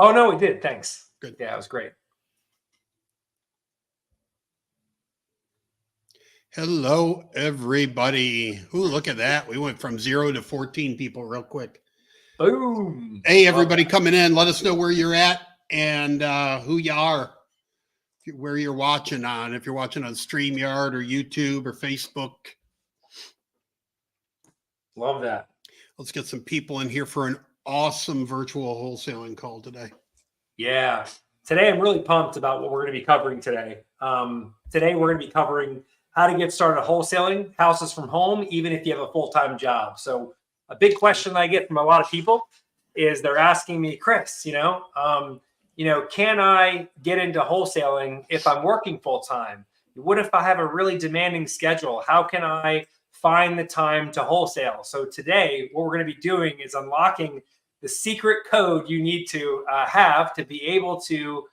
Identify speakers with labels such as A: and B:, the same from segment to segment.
A: Oh, no, we did. Thanks.
B: Good.
A: Yeah, it was great.
B: Hello, everybody. Ooh, look at that. We went from 0 to 14 people real quick.
A: Boom.
B: Hey, everybody coming in. Let us know where you're at and who you are, where you're watching on. If you're watching on StreamYard or YouTube or Facebook.
A: Love that.
B: Let's get some people in here for an awesome virtual wholesaling call today.
A: Yeah. Today, I'm really pumped about what we're going to be covering today. Today, we're going to be covering how to get started wholesaling houses from home, even if you have a full-time job. So a big question that I get from a lot of people is they're asking me, Chris, can I get into wholesaling if I'm working full-time? What if I have a really demanding schedule? How can I find the time to wholesale? So today, what we're going to be doing is unlocking the secret code you need to have to be able to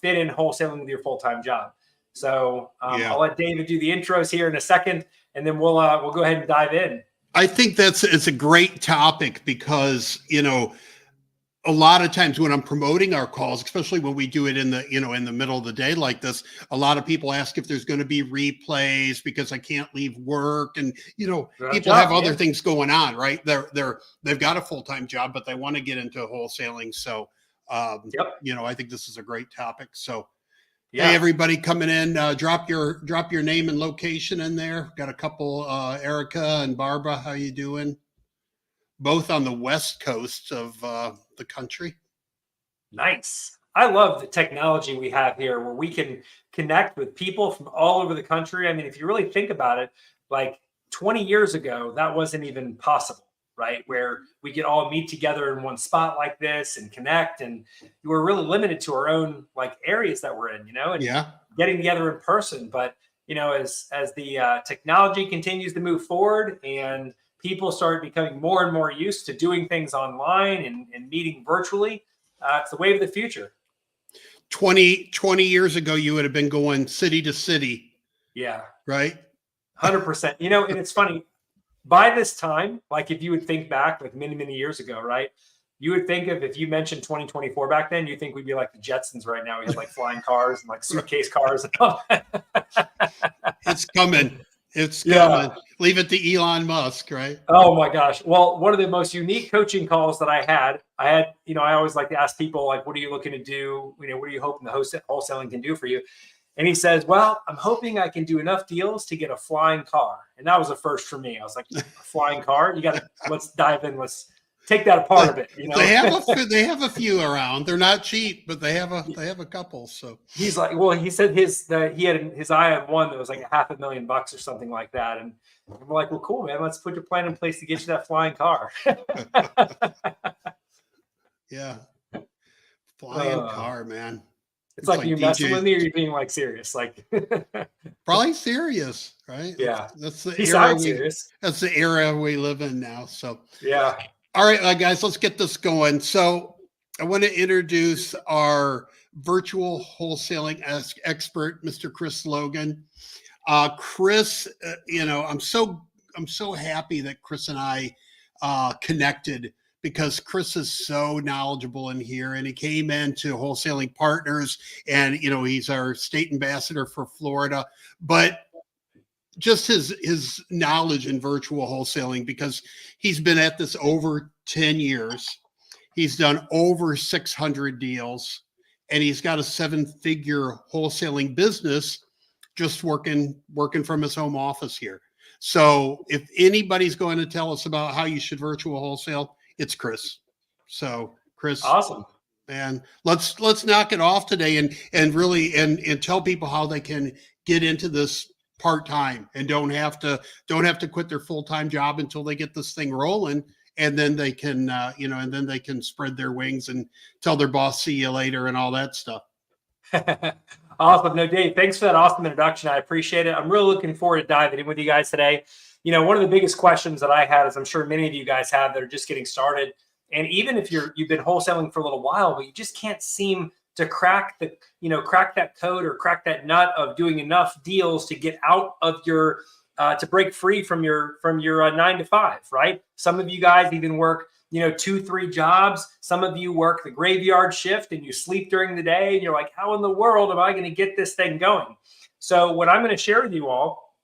A: fit in wholesaling with your full-time job. So I'll let David do the intros here in a second, and then we'll go ahead and dive in.
B: I think it's a great topic because, a lot of times when I'm promoting our calls, especially when we do it in the middle of the day like this, a lot of people ask if there's going to be replays because I can't leave work. And, people have other things going on, right? They've got a full-time job, but they want to get into wholesaling. So, I think this is a great topic. So, hey, everybody coming in, drop your name and location in there. Got a couple, Erica and Barbara. How you doing? Both on the West Coast of the country.
A: Nice. I love the technology we have here where we can connect with people from all over the country. I mean, if you really think about it, like 20 years ago, that wasn't even possible, right? Where we could all meet together in one spot like this and connect. And we were really limited to our own areas that we're in, and getting together in person. But, as the technology continues to move forward and people start becoming more and more used to doing things online and meeting virtually, it's the wave of the future.
B: 20 years ago, you would have been going city to city.
A: Yeah.
B: Right?
A: 100%. And it's funny. By this time, if you would think back many, many years ago, right? You would think if you mentioned 2024 back then, you think we'd be like the Jetsons right now. We had flying cars and suitcase cars and all that.
B: It's coming. It's coming. Leave it to Elon Musk, right?
A: Oh my gosh. Well, one of the most unique coaching calls that I had, I always like to ask people, what are you looking to do? What are you hoping the wholesaling can do for you? And he says, well, I'm hoping I can do enough deals to get a flying car. And that was a first for me. I was like, a flying car? Let's dive in. Let's take that apart a bit.
B: They have a few around. They're not cheap, but they have a couple. So
A: he's like, well, he said he had his eye on one that was $500,000 or something like that. And we're like, well, cool, man. Let's put your plan in place to get you that flying car.
B: Yeah. Flying car, man.
A: It's like you messing with me or you're being serious?
B: Probably serious, right?
A: Yeah.
B: That's the
A: serious.
B: That's the era we live in now. So
A: yeah.
B: All right, guys, let's get this going. So I want to introduce our virtual wholesaling expert, Mr. Chris Logan. Chris, I'm so happy that Chris and I connected because Chris is so knowledgeable in here, and he came into Wholesaling Partners, and he's our state ambassador for Florida, but just his knowledge in virtual wholesaling, because he's been at this over 10 years. He's done over 600 deals, and he's got a 7-figure wholesaling business just working from his home office here. So if anybody's going to tell us about how you should virtual wholesale, it's Chris. So Chris,
A: awesome,
B: man, let's knock it off today and really tell people how they can get into this part-time and don't have to quit their full-time job until they get this thing rolling, and then they can spread their wings and tell their boss see you later and all that stuff.
A: Awesome. No, Dave, thanks for that awesome introduction. I appreciate it. I'm really looking forward to diving in with you guys today. One of the biggest questions that I had, as I'm sure many of you guys have that are just getting started, and even if you've been wholesaling for a little while, but you just can't seem to crack that code or crack that nut of doing enough deals to get out of your to break free from your 9 to 5, right? Some of you guys even work 2, 3 jobs. Some of you work the graveyard shift and you sleep during the day and you're like, how in the world am I going to get this thing going? So what I'm going to share with you all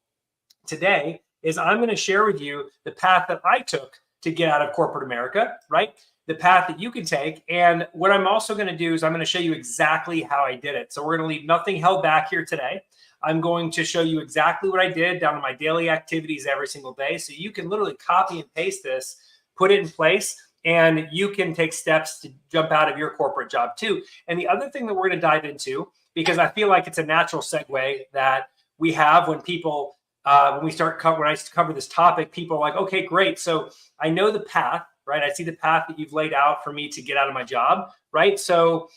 A: today is I'm going to share with you the path that I took to get out of corporate America, right? The path that you can take. And what I'm also going to do is I'm going to show you exactly how I did it. So we're going to leave nothing held back here today. I'm going to show you exactly what I did down to my daily activities every single day. So you can literally copy and paste this, put it in place, and you can take steps to jump out of your corporate job too. And the other thing that we're going to dive into, because I feel like it's a natural segue that we have when people, when I cover this topic, people are like, okay, great. So I know the path, right? I see the path that you've laid out for me to get out of my job, right? So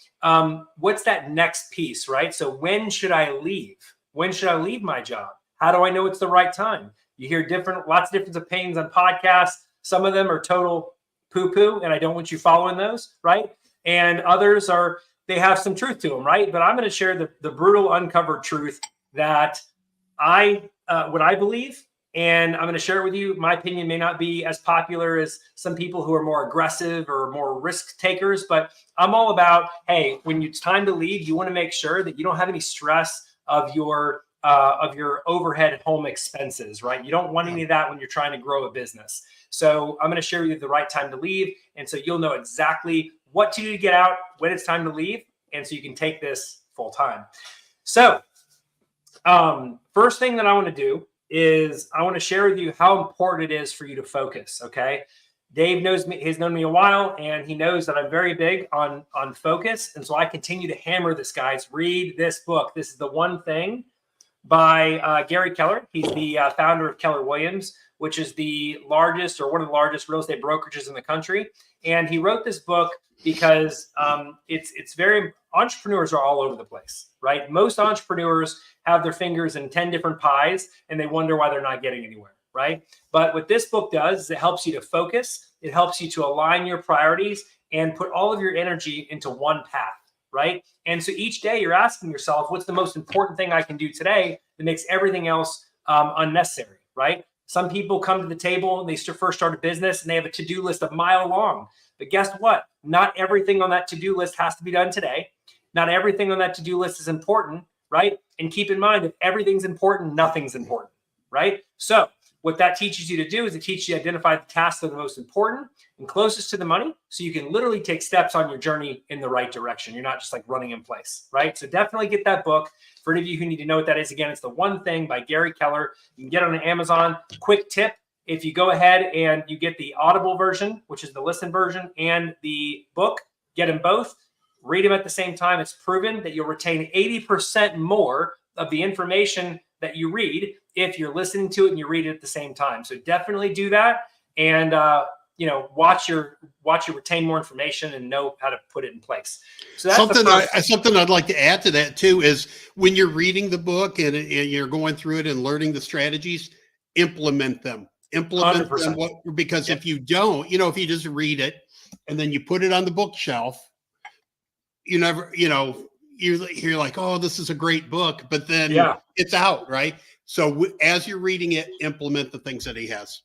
A: what's that next piece, right? So when should I leave? When should I leave my job? How do I know it's the right time? You hear lots of different opinions on podcasts. Some of them are total poo-poo, and I don't want you following those, right? And others they have some truth to them, right? But I'm going to share the brutal, uncovered truth that what I believe, and I'm going to share it with you. My opinion may not be as popular as some people who are more aggressive or more risk takers, but I'm all about, hey, when it's time to leave, you want to make sure that you don't have any stress of your overhead home expenses, right? You don't want any of that when you're trying to grow a business. So I'm going to share with you the right time to leave. And so you'll know exactly what to do to get out, when it's time to leave. And so you can take this full time. So first thing that I want to do is I want to share with you how important it is for you to focus. Okay. Dave knows me, he's known me a while, and he knows that I'm very big on focus. And so I continue to hammer this, guys. Read this book. This is The One Thing by Gary Keller. He's the founder of Keller Williams, which is the largest or one of the largest real estate brokerages in the country. And he wrote this book because entrepreneurs are all over the place, right? Most entrepreneurs have their fingers in 10 different pies and they wonder why they're not getting anywhere, right? But what this book does is it helps you to focus. It helps you to align your priorities and put all of your energy into one path, right? And so each day you're asking yourself, what's the most important thing I can do today that makes everything else unnecessary, right? Some people come to the table and they first start a business and they have a to-do list a mile long. But guess what? Not everything on that to-do list has to be done today. Not everything on that to-do list is important, right? And keep in mind, if everything's important, nothing's important, right? So what that teaches you to do is it teaches you to identify the tasks that are the most important and closest to the money, so you can literally take steps on your journey in the right direction. You're not just like running in place, right? So definitely get that book. For any of you who need to know what that is, again, it's The One Thing by Gary Keller. You can get it on Amazon. Quick tip, if you go ahead and you get the Audible version, which is the listen version, and the book, get them both. Read them at the same time. It's proven that you'll retain 80% more of the information that you read if you're listening to it and you read it at the same time. So definitely do that, and watch your retain more information and know how to put it in place. So that's
B: something I'd like to add to that too is when you're reading the book and you're going through it and learning the strategies, implement them.
A: 100%.
B: Because if you don't, if you just read it and then you put it on the bookshelf, you never, you're like, oh, this is a great book, but then it's out, right? So as you're reading it, implement the things that he has.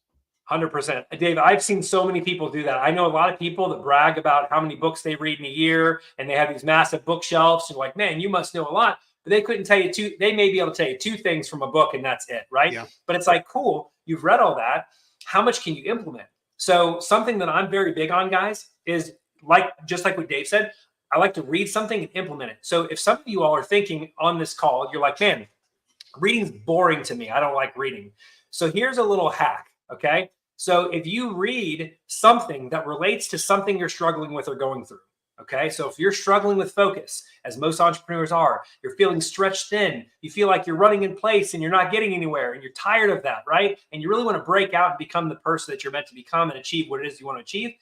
A: 100%. Dave, I've seen so many people do that. I know a lot of people that brag about how many books they read in a year, and they have these massive bookshelves. You're like, man, you must know a lot. But they couldn't tell you they may be able to tell you 2 things from a book, and that's it, right?
B: Yeah.
A: But it's like, cool, you've read all that. How much can you implement? So something that I'm very big on, guys, is just like what Dave said, I like to read something and implement it. So if some of you all are thinking on this call, you're like, man, reading's boring to me. I don't like reading. So here's a little hack, okay? So if you read something that relates to something you're struggling with or going through, okay? So if you're struggling with focus, as most entrepreneurs are, you're feeling stretched thin, you feel like you're running in place and you're not getting anywhere and you're tired of that, right? And you really want to break out and become the person that you're meant to become and achieve what it is you want to achieve,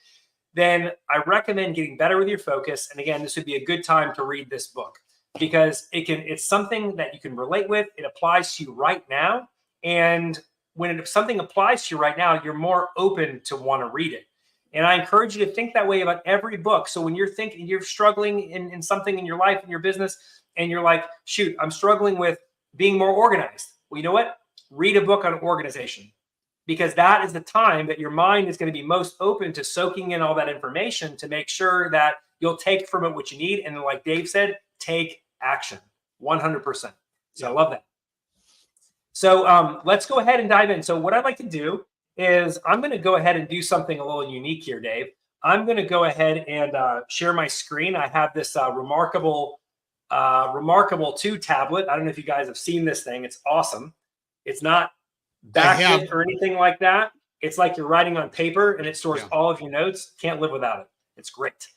A: then I recommend getting better with your focus. And again, this would be a good time to read this book because it's something that you can relate with. It applies to you right now. And when something applies to you right now, you're more open to want to read it. And I encourage you to think that way about every book. So when you're thinking, you're struggling in something in your life, in your business, and you're like, shoot, I'm struggling with being more organized. Well, you know what? Read a book on organization. because that is the time that your mind is going to be most open to soaking in all that information to make sure that you'll take from it what you need. And then, like Dave said, take action 100%. So I love that. So let's go ahead and dive in. So what I'd like to do is I'm going to go ahead and do something a little unique here, Dave. I'm going to go ahead and share my screen. I have this Remarkable 2 tablet. I don't know if you guys have seen this thing. It's awesome. It's not backlit or anything like that. It's like you're writing on paper, and it stores all of your notes. Can't live without it. It's great.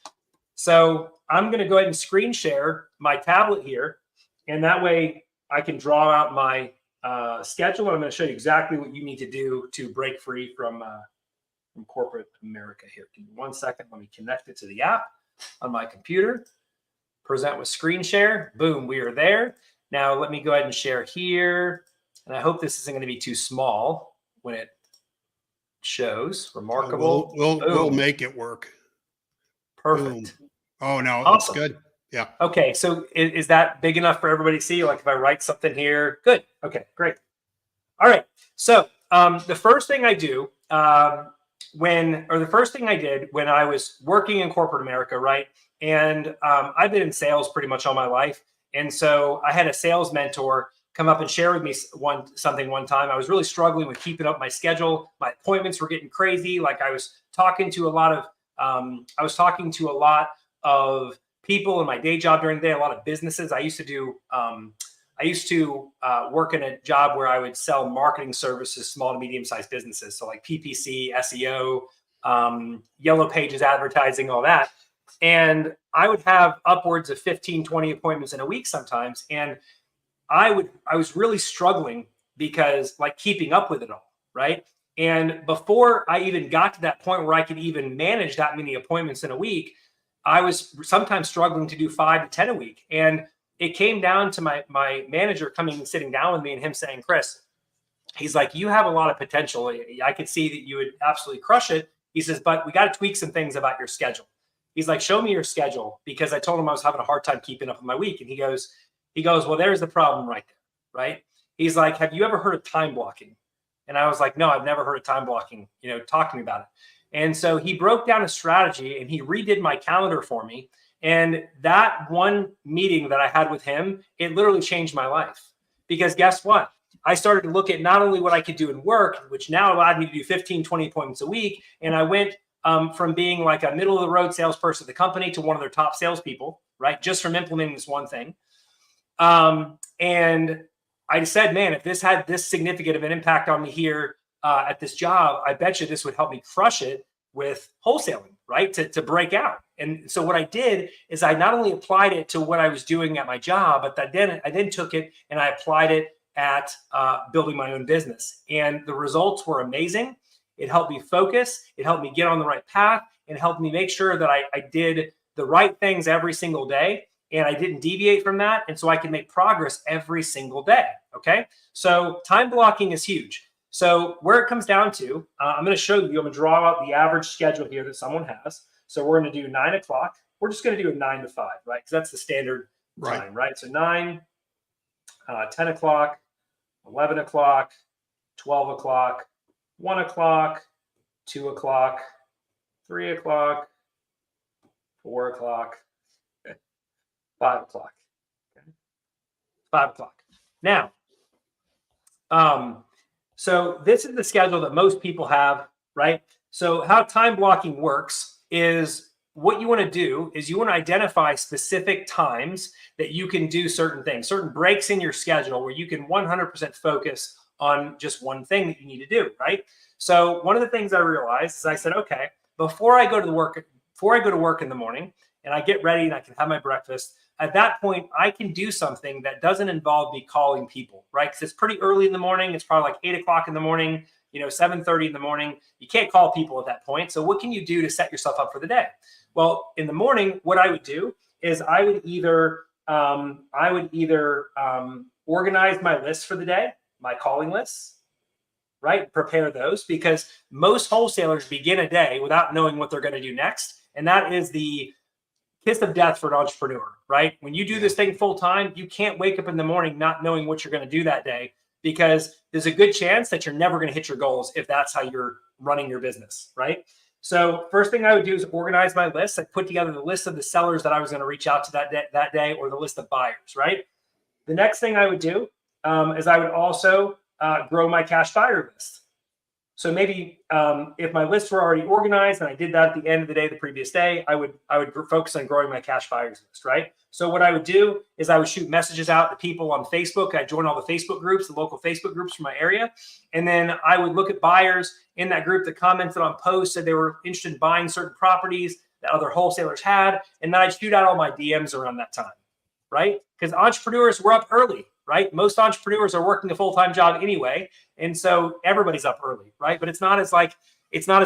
A: So I'm going to go ahead and screen share my tablet here, and that way I can draw out my schedule. And I'm going to show you exactly what you need to do to break free from corporate America here. Give me 1 second. Let me connect it to the app on my computer. Present with screen share. Boom, we are there. Now let me go ahead and share here. And I hope this isn't going to be too small when it shows. Remarkable.
B: We'll make it work.
A: Perfect.
B: Boom. Oh, no,
A: Awesome.
B: That's good. Yeah.
A: Okay, so is that big enough for everybody to see? Like if I write something here, good. Okay, great. All right. So the first thing I do the first thing I did when I was working in corporate America, right? And I've been in sales pretty much all my life. And so I had a sales mentor come up and share with me something one time. I was really struggling with keeping up my schedule. My appointments were getting crazy. Like I was talking to a lot of people in my day job during the day, a lot of businesses. I used to work in a job where I would sell marketing services, small to medium-sized businesses. So like PPC, SEO, Yellow Pages advertising, all that. And I would have upwards of 15, 20 appointments in a week sometimes. And I was really struggling because like keeping up with it all, right? And before I even got to that point where I could even manage that many appointments in a week, I was sometimes struggling to do 5 to 10 a week. And it came down to my manager coming and sitting down with me and him saying, Chris, he's like, you have a lot of potential. I could see that you would absolutely crush it. He says, but we got to tweak some things about your schedule. He's like, show me your schedule, because I told him I was having a hard time keeping up with my week. And he goes, well, there's the problem right there, right? He's like, have you ever heard of time blocking? And I was like, no, I've never heard of time blocking. Talk to me about it. And so he broke down a strategy and he redid my calendar for me. And that one meeting that I had with him, it literally changed my life. Because guess what? I started to look at not only what I could do in work, which now allowed me to do 15, 20 appointments a week. And I went from being like a middle of the road salesperson at the company to one of their top salespeople, right? Just from implementing this one thing. And I said, man, if this had this significant of an impact on me here at this job, I bet you this would help me crush it with wholesaling, right? To break out. And so what I did is I not only applied it to what I was doing at my job, but I then took it and I applied it at building my own business. And the results were amazing. It helped me focus. It helped me get on the right path. It helped me make sure that I did the right things every single day. And I didn't deviate from that. And so I can make progress every single day. Okay. So time blocking is huge. So where it comes down to, I'm going to show you, I'm going to draw out the average schedule here that someone has. So we're going to do 9 o'clock. We're just going to do a 9 to 5, right? Because that's the standard time, right? So 9, 10 o'clock, 11 o'clock, 12 o'clock, 1 o'clock, 2 o'clock, 3 o'clock, 4 o'clock, 5 o'clock. Okay. 5 o'clock. Now, so this is the schedule that most people have, right? So how time blocking works is what you want to do is you want to identify specific times that you can do certain things, certain breaks in your schedule where you can 100% focus on just one thing that you need to do, right? So one of the things I realized is I said, okay, before I go to work in the morning and I get ready and I can have my breakfast, at that point, I can do something that doesn't involve me calling people, right? Because it's pretty early in the morning. It's probably like 8 o'clock in the morning, 7:30 in the morning. You can't call people at that point. So what can you do to set yourself up for the day? Well, in the morning, what I would do is I would either organize my list for the day, my calling lists, right? Prepare those, because most wholesalers begin a day without knowing what they're going to do next. And that is the kiss of death for an entrepreneur, right? When you do this thing full time, you can't wake up in the morning not knowing what you're going to do that day, because there's a good chance that you're never going to hit your goals if that's how you're running your business, right? So first thing I would do is organize my list. I put together the list of the sellers that I was going to reach out to that day, or the list of buyers, right? The next thing I would do is I would also grow my cash buyer list. So maybe if my lists were already organized and I did that at the end of the day, the previous day, I would focus on growing my cash buyers list, right? So what I would do is I would shoot messages out to people on Facebook. I join all the Facebook groups, the local Facebook groups from my area. And then I would look at buyers in that group that commented on posts, said they were interested in buying certain properties that other wholesalers had. And then I'd shoot out all my DMs around that time, right? Because entrepreneurs were up early, right? Most entrepreneurs are working a full-time job anyway. And so everybody's up early, right? But it's not as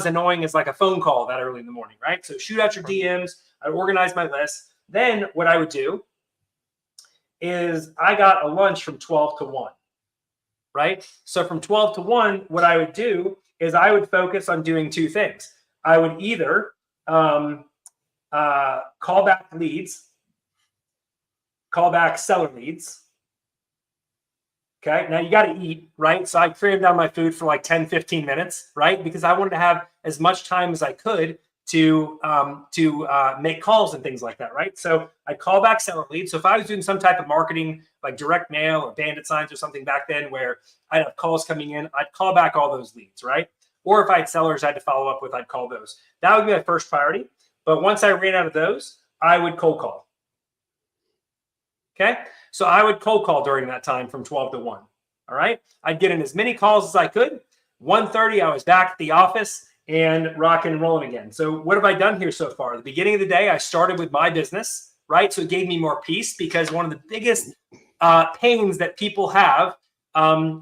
A: annoying as like a phone call that early in the morning, right? So shoot out your DMs. I organize my list. Then what I would do is I got a lunch from 12 to 1, right? So from 12 to 1, what I would do is I would focus on doing two things. I would either call back leads, call back seller leads. Okay, now you got to eat, right? So I crammed down my food for like 10, 15 minutes, right? Because I wanted to have as much time as I could to make calls and things like that, right? So I call back seller leads. So if I was doing some type of marketing, like direct mail or bandit signs or something back then where I'd have calls coming in, I'd call back all those leads, right? Or if I had sellers I had to follow up with, I'd call those. That would be my first priority. But once I ran out of those, I would cold call. Okay, so I would cold call during that time from 12 to 1. All right, I'd get in as many calls as I could. 1:30, I was back at the office and rocking and rolling again. So what have I done here so far? At the beginning of the day, I started with my business, right? So it gave me more peace, because one of the biggest pains that people have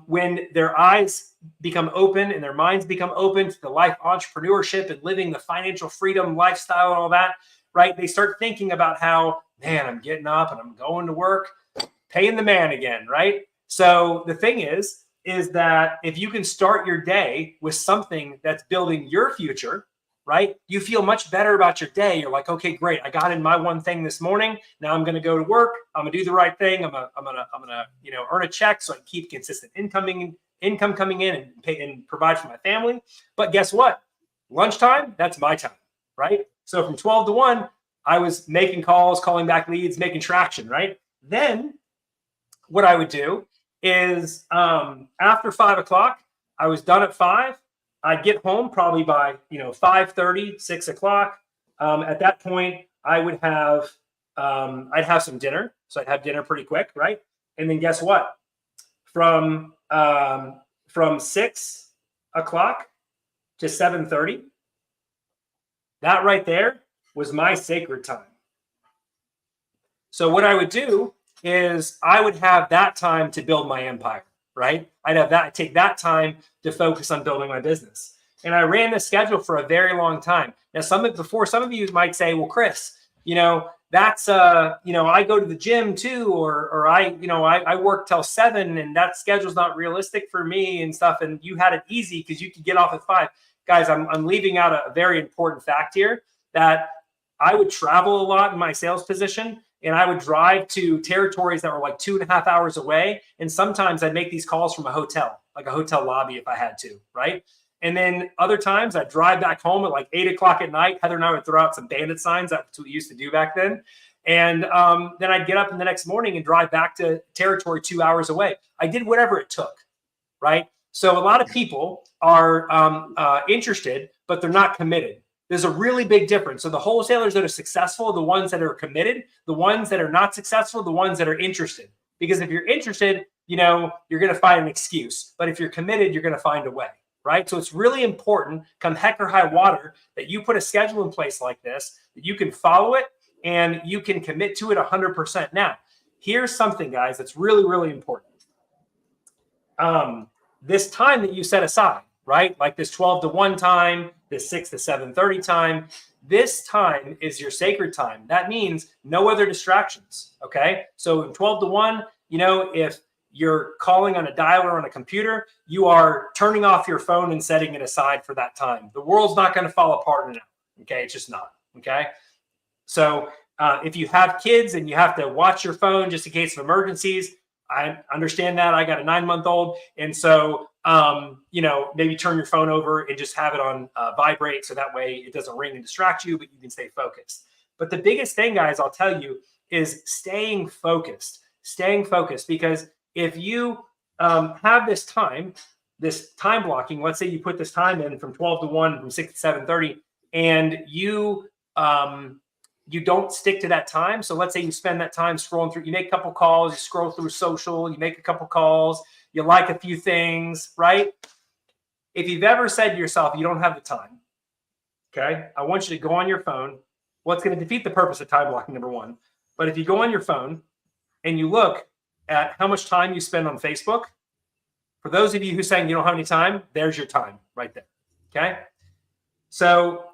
A: when their eyes become open and their minds become open to the life entrepreneurship and living the financial freedom lifestyle and all that, right? They start thinking about how, man, I'm getting up and I'm going to work, paying the man again, right? So the thing is that if you can start your day with something that's building your future, right? You feel much better about your day. You're like, okay, great. I got in my one thing this morning. Now I'm going to go to work. I'm going to do the right thing. I'm gonna earn a check so I can keep consistent income coming in and pay and provide for my family. But guess what? Lunchtime, that's my time, right? So from 12 to 1, I was making calls, calling back leads, making traction, right? Then what I would do is after 5 o'clock, I was done at 5. I'd get home probably by 5:30, 6 o'clock. At that point, I would have I'd have some dinner. So I'd have dinner pretty quick, right? And then guess what? From 6 o'clock to 7:30, that right there was my sacred time. So what I would do is I would have that time to build my empire, right? I'd take that time to focus on building my business. And I ran this schedule for a very long time. Now, some of you might say, well, Chris, that's I go to the gym too, or I work till 7 and that schedule's not realistic for me and stuff. And you had it easy because you could get off at 5. Guys, I'm leaving out a very important fact here, that I would travel a lot in my sales position, and I would drive to territories that were like 2.5 hours away. And sometimes I'd make these calls from a hotel, like a hotel lobby if I had to, right? And then other times I'd drive back home at like 8 o'clock at night. Heather and I would throw out some bandit signs. That's what we used to do back then. And then I'd get up in the next morning and drive back to territory 2 hours away. I did whatever it took, right? So a lot of people are interested, but they're not committed. There's a really big difference. So the wholesalers that are successful are the ones that are committed. The ones that are not successful, the ones that are interested. Because if you're interested, you're going to find an excuse. But if you're committed, you're going to find a way, right? So it's really important, come heck or high water, that you put a schedule in place like this, that you can follow it and you can commit to it 100%. Now, here's something, guys, that's really, really important. This time that you set aside, right? Like this 12 to 1 time, this 6 to 7:30 time, this time is your sacred time. That means no other distractions, okay? So in 12 to 1, if you're calling on a dialer on a computer, you are turning off your phone and setting it aside for that time. The world's not going to fall apart now, okay? It's just not, okay? So if you have kids and you have to watch your phone just in case of emergencies, I understand that. I got a 9-month-old. And so, maybe turn your phone over and just have it on vibrate. So that way it doesn't ring and distract you, but you can stay focused. But the biggest thing, guys, I'll tell you is staying focused, because if you have this time blocking, let's say you put this time in from 12 to 1, from 6 to 7:30, and you don't stick to that time. So let's say you spend that time scrolling through, you make a couple calls, you scroll through social, you make a couple calls, you like a few things, right? If you've ever said to yourself, you don't have the time, okay, I want you to go on your phone. Well, it's going to defeat the purpose of time blocking, number one. But if you go on your phone and you look at how much time you spend on Facebook, for those of you who are saying you don't have any time, there's your time right there, okay? So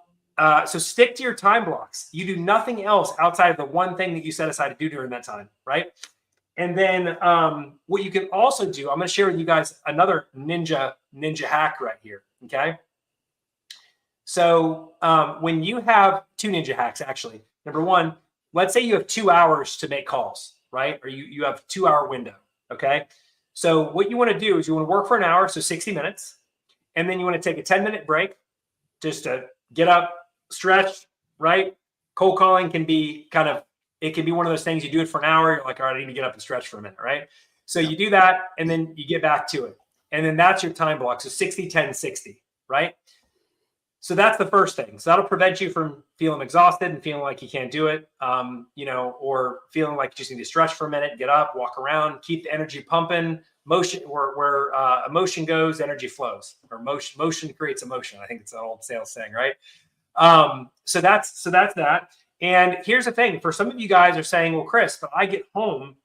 A: stick to your time blocks. You do nothing else outside of the one thing that you set aside to do during that time, right? And then what you can also do, I'm going to share with you guys another ninja hack right here, okay? So when you have 2 ninja hacks, actually, number one, let's say you have 2 hours to make calls, right? Or you have a 2-hour window, okay? So what you want to do is you want to work for an hour, so 60 minutes, and then you want to take a 10-minute break just to get up, stretch, right? Cold calling can be it can be one of those things, you do it for an hour, you're like, all right, I need to get up and stretch for a minute, right? So you do that, and then you get back to it. And then that's your time block. So 60, 10, 60, right? So that's the first thing. So that'll prevent you from feeling exhausted and feeling like you can't do it, or feeling like you just need to stretch for a minute, get up, walk around, keep the energy pumping. Motion, where emotion goes, energy flows, or motion creates emotion. I think it's an old sales saying, right? So that's that. And here's the thing: for some of you guys are saying, "Well, Chris, but I get home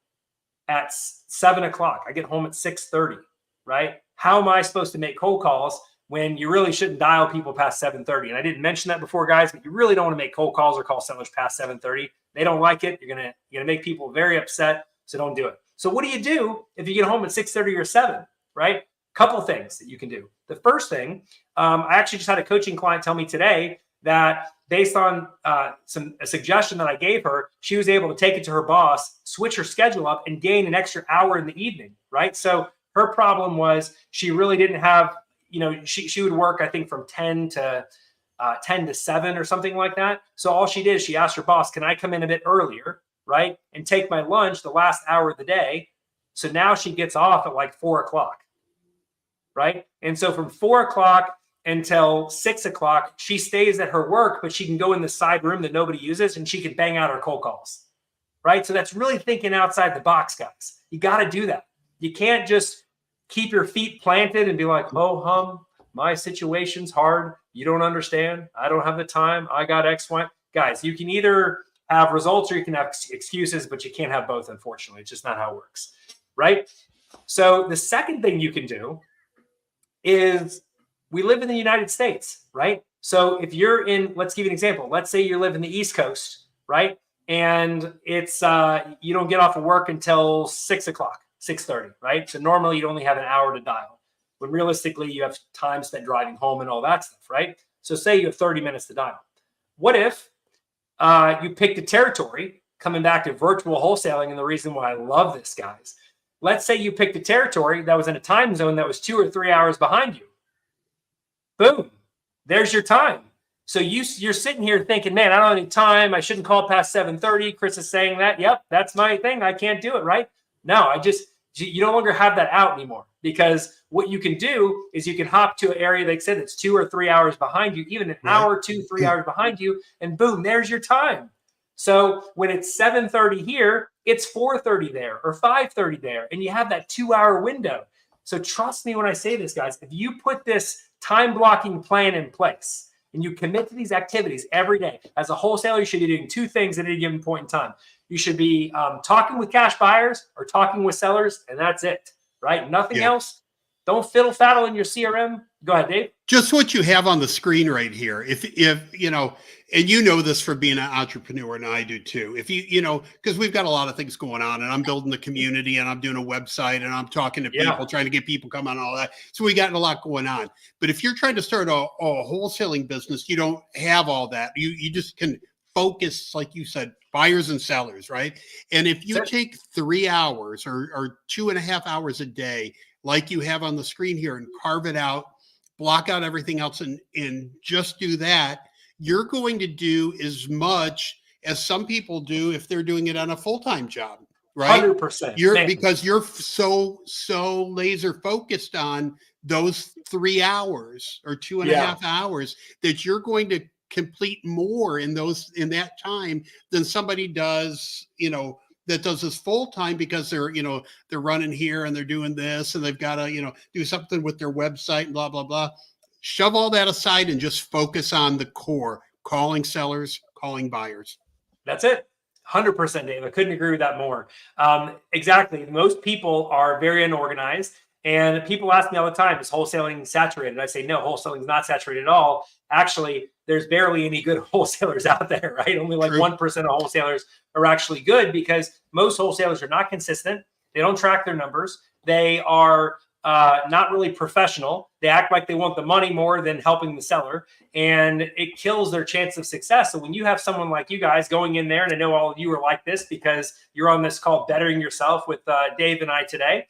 A: at 7 o'clock. I get home at 6:30, right? How am I supposed to make cold calls when you really shouldn't dial people past 7:30?" And I didn't mention that before, guys, but you really don't want to make cold calls or call sellers past 7:30. They don't like it. You're gonna make people very upset. So don't do it. So what do you do if you get home at 6:30 or 7, right? Couple things that you can do. The first thing, I actually just had a coaching client tell me today that based on a suggestion that I gave her, she was able to take it to her boss, switch her schedule up, and gain an extra hour in the evening, right? So her problem was she really didn't have, she would work, I think, from 10 to 7 or something like that. So all she did is she asked her boss, can I come in a bit earlier, right? And take my lunch the last hour of the day. So now she gets off at like 4 o'clock, right? And so from 4 o'clock until 6 o'clock, she stays at her work, but she can go in the side room that nobody uses and she can bang out her cold calls, right? So that's really thinking outside the box, guys. You got to do that. You can't just keep your feet planted and be like, oh, my situation's hard. You don't understand. I don't have the time. I got X, Y. Guys, you can either have results or you can have excuses, but you can't have both, unfortunately. It's just not how it works, right? So the second thing you can do is, we live in the United States, right? So if you're in, let's give you an example. Let's say you live in the East Coast, right? And it's, you don't get off of work until 6 o'clock, 6:30, right? So normally you'd only have an hour to dial, when realistically you have time spent driving home and all that stuff, right? So say you have 30 minutes to dial. What if you picked a territory, coming back to virtual wholesaling, and the reason why I love this, guys, let's say you picked a territory that was in a time zone that was 2 or 3 hours behind you. Boom, there's your time. So you're sitting here thinking, man, I don't have any time. I shouldn't call past 7:30. Chris is saying that. Yep, that's my thing. I can't do it, right? No, you no longer have that out anymore, because what you can do is you can hop to an area, like I said, that's 2 or 3 hours behind you, even an hour, 2, 3 hours behind you, and boom, there's your time. So when it's 7:30 here, it's 4:30 there or 5:30 there, and you have that 2-hour window. So trust me when I say this, guys, if you put this time blocking plan in place and you commit to these activities every day, as a wholesaler, you should be doing 2 things at any given point in time. You should be talking with cash buyers or talking with sellers, and that's it, right? Nothing else. Don't fiddle faddle in your CRM. Go ahead, Dave.
B: Just what you have on the screen right here. If and you know this for being an entrepreneur, and I do too. If because we've got a lot of things going on, and I'm building the community, and I'm doing a website, and I'm talking to people, trying to get people come on, all that. So we got a lot going on. But if you're trying to start a wholesaling business, you don't have all that. You just can focus, like you said, buyers and sellers, right? And if you take 3 hours or 2.5 hours a day, like you have on the screen here, and carve it out, block out everything else, and just do that, you're going to do as much as some people do if they're doing it on a full-time job, right?
A: 100%.
B: Because you're so laser focused on those 3 hours or 2.5 hours that you're going to complete more in that time than somebody does, that does this full time, because they're running here and they're doing this and they've got to, do something with their website and blah, blah, blah. Shove all that aside and just focus on the core: calling sellers, calling buyers.
A: That's it. 100%, Dave. I couldn't agree with that more. Exactly. Most people are very unorganized, and people ask me all the time, is wholesaling saturated? I say, no, wholesaling is not saturated at all. Actually, there's barely any good wholesalers out there, right? Only like 1% of wholesalers are actually good, because most wholesalers are not consistent. They don't track their numbers. They are not really professional. They act like they want the money more than helping the seller, and it kills their chance of success. So when you have someone like you guys going in there, and I know all of you are like this because you're on this call bettering yourself with Dave and I today,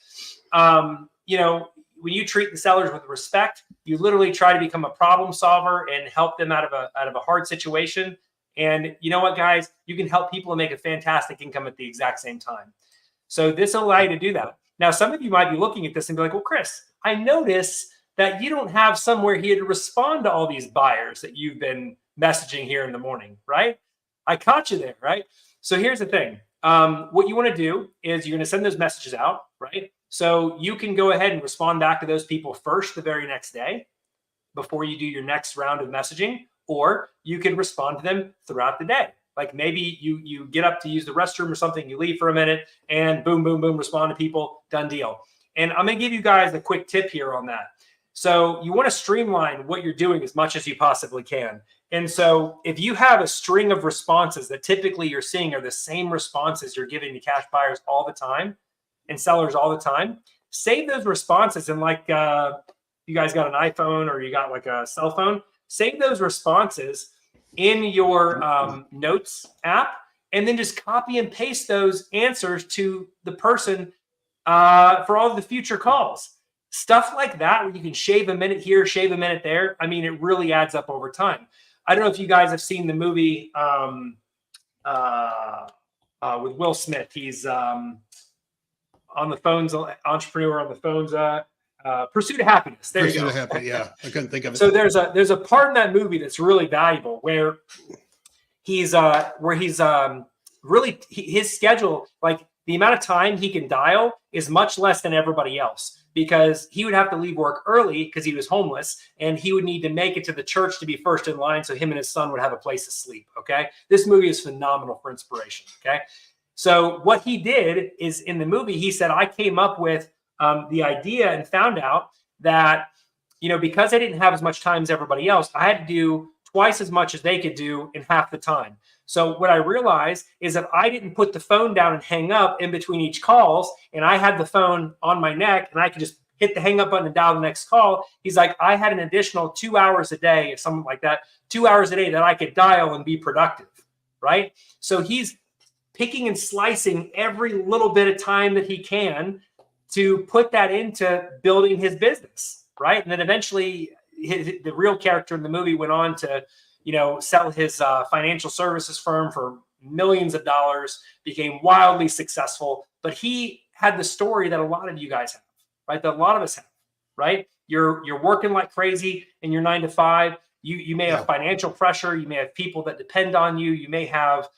A: when you treat the sellers with respect, you literally try to become a problem solver and help them out of a hard situation. And you know what, guys, you can help people and make a fantastic income at the exact same time. So this will allow you to do that. Now, some of you might be looking at this and be like, well, Chris, I notice that you don't have somewhere here to respond to all these buyers that you've been messaging here in the morning, right? I caught you there, right? So here's the thing. What you want to do is you're going to send those messages out, right? So you can go ahead and respond back to those people first the very next day before you do your next round of messaging, or you can respond to them throughout the day. Like maybe you get up to use the restroom or something, you leave for a minute, and boom, boom, boom, respond to people, done deal. And I'm going to give you guys a quick tip here on that. So you want to streamline what you're doing as much as you possibly can. And so if you have a string of responses that typically you're seeing are the same responses you're giving to cash buyers all the time and sellers all the time, save those responses. And like you guys got an iPhone or you got like a cell phone, save those responses in your notes app, and then just copy and paste those answers to the person for all of the future calls. Stuff like that, where you can shave a minute here, shave a minute there. I mean, it really adds up over time. I don't know if you guys have seen the movie with Will Smith. He's on the phones, entrepreneur on the phones. Pursuit of Happiness. There you go.
B: Pursuit of Happiness. Yeah, I couldn't think of it.
A: So there's a part in that movie that's really valuable, where he's really his schedule, like the amount of time he can dial is much less than everybody else, because he would have to leave work early because he was homeless, and he would need to make it to the church to be first in line so him and his son would have a place to sleep. Okay, this movie is phenomenal for inspiration. Okay, so what he did is, in the movie, he said, I came up with the idea and found out that, because I didn't have as much time as everybody else, I had to do twice as much as they could do in half the time. So what I realized is that I didn't put the phone down and hang up in between each calls, and I had the phone on my neck and I could just hit the hang up button and dial the next call. He's like, I had an additional 2 hours a day, or something like that, 2 hours a day that I could dial and be productive, right? So he's picking and slicing every little bit of time that he can to put that into building his business, right? And then eventually the real character in the movie went on to, sell his financial services firm for millions of dollars, became wildly successful. But he had the story that a lot of you guys have, right? That a lot of us have, right? You're working like crazy in your 9 to 5. You may have financial pressure. You may have people that depend on you. You may have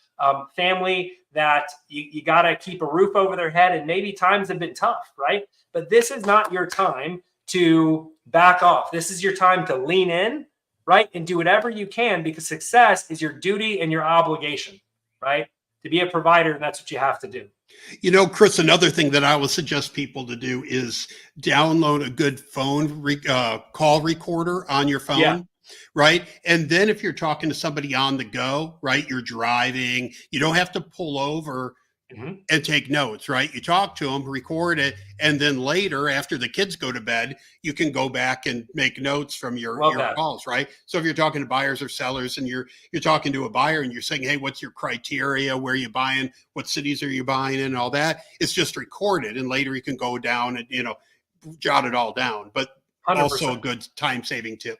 A: family that you got to keep a roof over their head, and maybe times have been tough, right? But this is not your time to back off. This is your time to lean in, right? And do whatever you can, because success is your duty and your obligation, right? To be a provider, and that's what you have to do.
B: Chris, another thing that I would suggest people to do is download a good phone call recorder on your phone. Yeah. Right. And then if you're talking to somebody on the go, right, you're driving, you don't have to pull over
A: Mhm.
B: and take notes, right? You talk to them, record it, and then later, after the kids go to bed, you can go back and make notes from
A: Love
B: your
A: that.
B: calls, right? So if you're talking to buyers or sellers, and you're talking to a buyer and you're saying, hey, what's your criteria? Where are you buying? What cities are you buying in? And all that, it's just recorded, and later you can go down and jot it all down. But also a
A: 100%.
B: good time saving tip.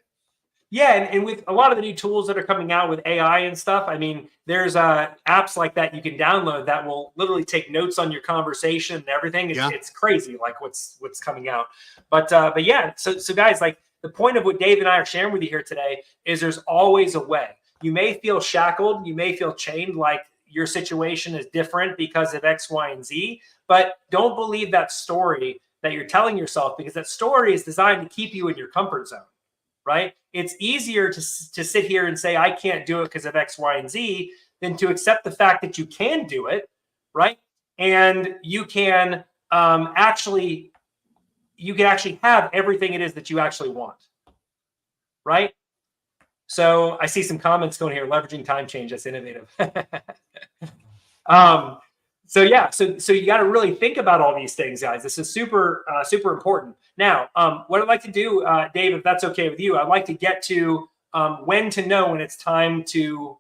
A: Yeah, and with a lot of the new tools that are coming out with AI and stuff, I mean, there's apps like that you can download that will literally take notes on your conversation and everything. It's
B: Yeah.
A: it's crazy, like what's coming out. But yeah, so guys, like the point of what Dave and I are sharing with you here today is there's always a way. You may feel shackled, you may feel chained, like your situation is different because of X, Y, and Z. But don't believe that story that you're telling yourself, because that story is designed to keep you in your comfort zone. Right? It's easier to sit here and say, I can't do it because of X, Y, and Z, than to accept the fact that you can do it, right? And you can actually have everything it is that you actually want, right? So I see some comments going here, leveraging time change. That's innovative. um, so yeah, so you got to really think about all these things, guys. This is super important. Now, what I'd like to do, Dave, if that's okay with you, I'd like to get to when to know when it's time to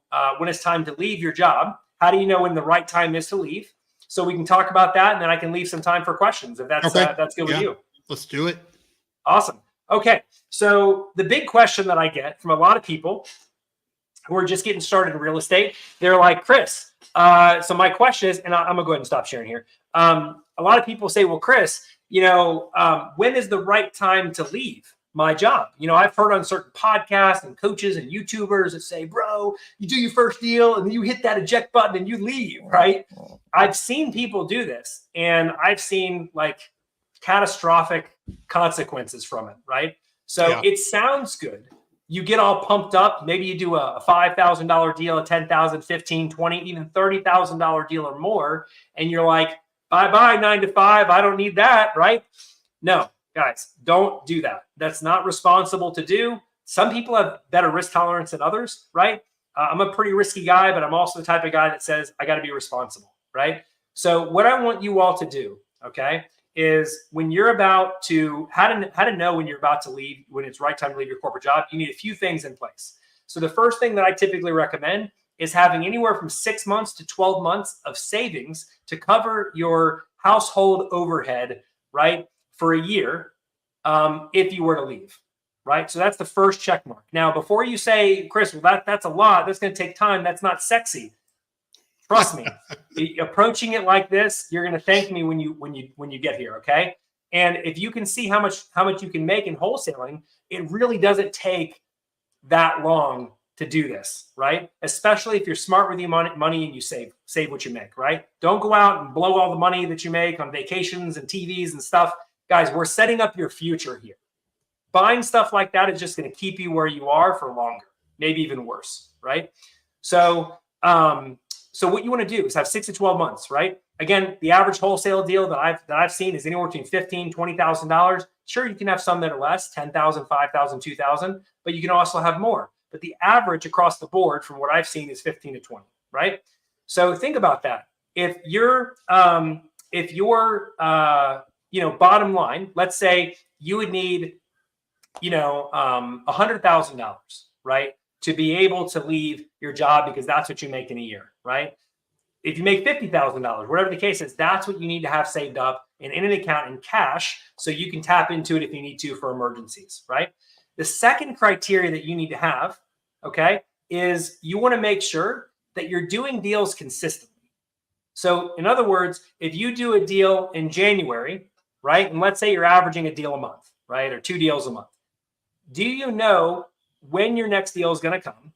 A: leave your job. How do you know when the right time is to leave? So we can talk about that, and then I can leave some time for questions if that's
B: Okay.
A: that's good with you.
B: Let's do it.
A: Awesome. Okay, so the big question that I get from a lot of people who are just getting started in real estate, they're like, Chris. So my question is, and I'm gonna go ahead and stop sharing here. A lot of people say, well, Chris, when is the right time to leave my job? I've heard on certain podcasts and coaches and YouTubers that say, bro, you do your first deal and then you hit that eject button and you leave, right? I've seen people do this, and I've seen like catastrophic consequences from it, right? So It sounds good. You get all pumped up. Maybe you do a $5,000 deal, a $10,000, $15,000, $20,000, even $30,000 deal or more. And you're like, bye-bye, 9 to 5. I don't need that, right? No, guys, don't do that. That's not responsible to do. Some people have better risk tolerance than others, right? I'm a pretty risky guy, but I'm also the type of guy that says I got to be responsible, right? So what I want you all to do, okay, is when you're about to, how to know when you're about to leave, when it's right time to leave your corporate job, you need a few things in place. So the first thing that I typically recommend is having anywhere from 6 months to 12 months of savings to cover your household overhead, right, for a year, if you were to leave, right? So that's the first check mark. Now, before you say, Chris, well, that's a lot, that's going to take time, that's not sexy. Trust me, approaching it like this, you're going to thank me when you get here, okay? And if you can see how much you can make in wholesaling, it really doesn't take that long to do this, right? Especially if you're smart with your money and you save what you make, right? Don't go out and blow all the money that you make on vacations and TVs and stuff. Guys, we're setting up your future here. Buying stuff like that is just going to keep you where you are for longer, maybe even worse, right? So what you want to do is have 6 to 12 months, right? Again, the average wholesale deal that I've seen is anywhere between $15,000, $20,000. Sure, you can have some that are less, $10,000, $5,000, $2,000, but you can also have more. But the average across the board, from what I've seen, is 15 to 20, right? So think about that. If your bottom line, let's say you would need, $100,000, right, to be able to leave your job because that's what you make in a year, right? If you make $50,000, whatever the case is, that's what you need to have saved up in an account in cash so you can tap into it if you need to for emergencies, right? The second criteria that you need to have, okay, is you want to make sure that you're doing deals consistently. So in other words, if you do a deal in January, right, and let's say you're averaging a deal a month, right, or 2 deals a month, do you know when your next deal is going to come?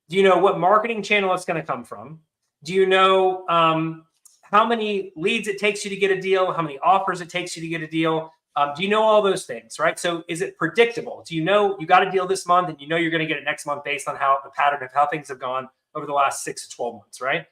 A: Do you know what marketing channel it's going to come from? Do you know how many leads it takes you to get a deal? How many offers it takes you to get a deal? Do you know all those things, right? So is it predictable? Do you know you got a deal this month and you know you're going to get it next month based on how the pattern of how things have gone over the last 6 to 12 months, right?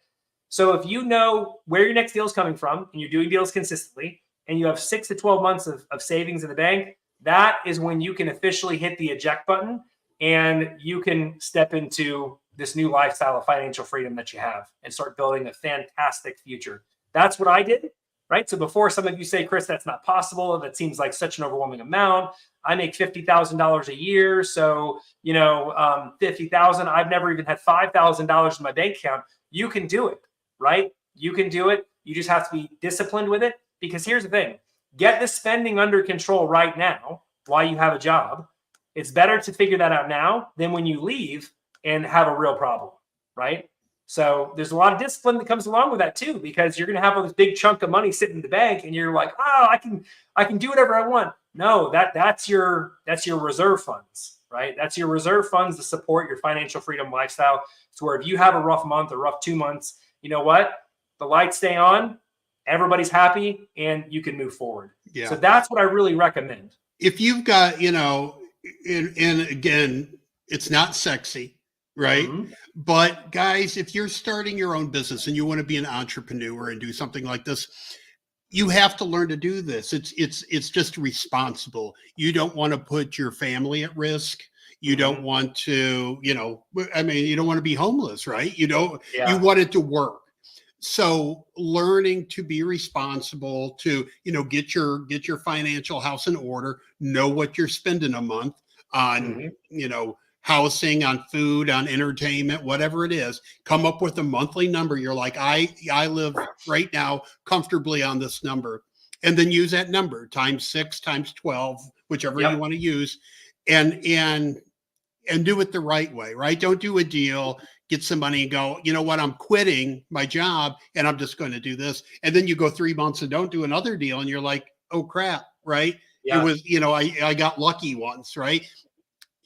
A: So if you know where your next deal is coming from and you're doing deals consistently and you have 6 to 12 months of savings in the bank, that is when you can officially hit the eject button and you can step into this new lifestyle of financial freedom that you have and start building a fantastic future That's what I did, right? So before some of you say, Chris, that's not possible. That seems like such an overwhelming amount. I make $50,000 a year. So, 50,000, I've never even had $5,000 in my bank account. You can do it, right? You can do it. You just have to be disciplined with it, because here's the thing. Get the spending under control right now while you have a job. It's better to figure that out now than when you leave and have a real problem, right? So there's a lot of discipline that comes along with that too, because you're going to have all this big chunk of money sitting in the bank and you're like, oh, I can do whatever I want. No, that's your reserve funds, right? That's your reserve funds to support your financial freedom lifestyle. So where if you have a rough month or rough 2 months, you know what? The lights stay on, everybody's happy, and you can move forward.
B: Yeah.
A: So that's what I really recommend.
B: If you've got, and again, it's not sexy, right?
A: Mm-hmm.
B: But guys, if you're starting your own business and you want to be an entrepreneur and do something like this, you have to learn to do this. It's just responsible. You don't want to put your family at risk. You don't want to, you don't want to be homeless, right? You want it to work. So learning to be responsible, to, get your financial house in order, know what you're spending a month on, housing, on food, on entertainment, whatever it is, come up with a monthly number. You're like, I live right now comfortably on this number, and then use that number times 6 times 12, whichever you want to use, and do it the right way, right? Don't do a deal, get some money and go, you know what, I'm quitting my job and I'm just going to do this. And then you go 3 months and don't do another deal. And you're like, oh crap, right? Yeah. It was, I got lucky once, right?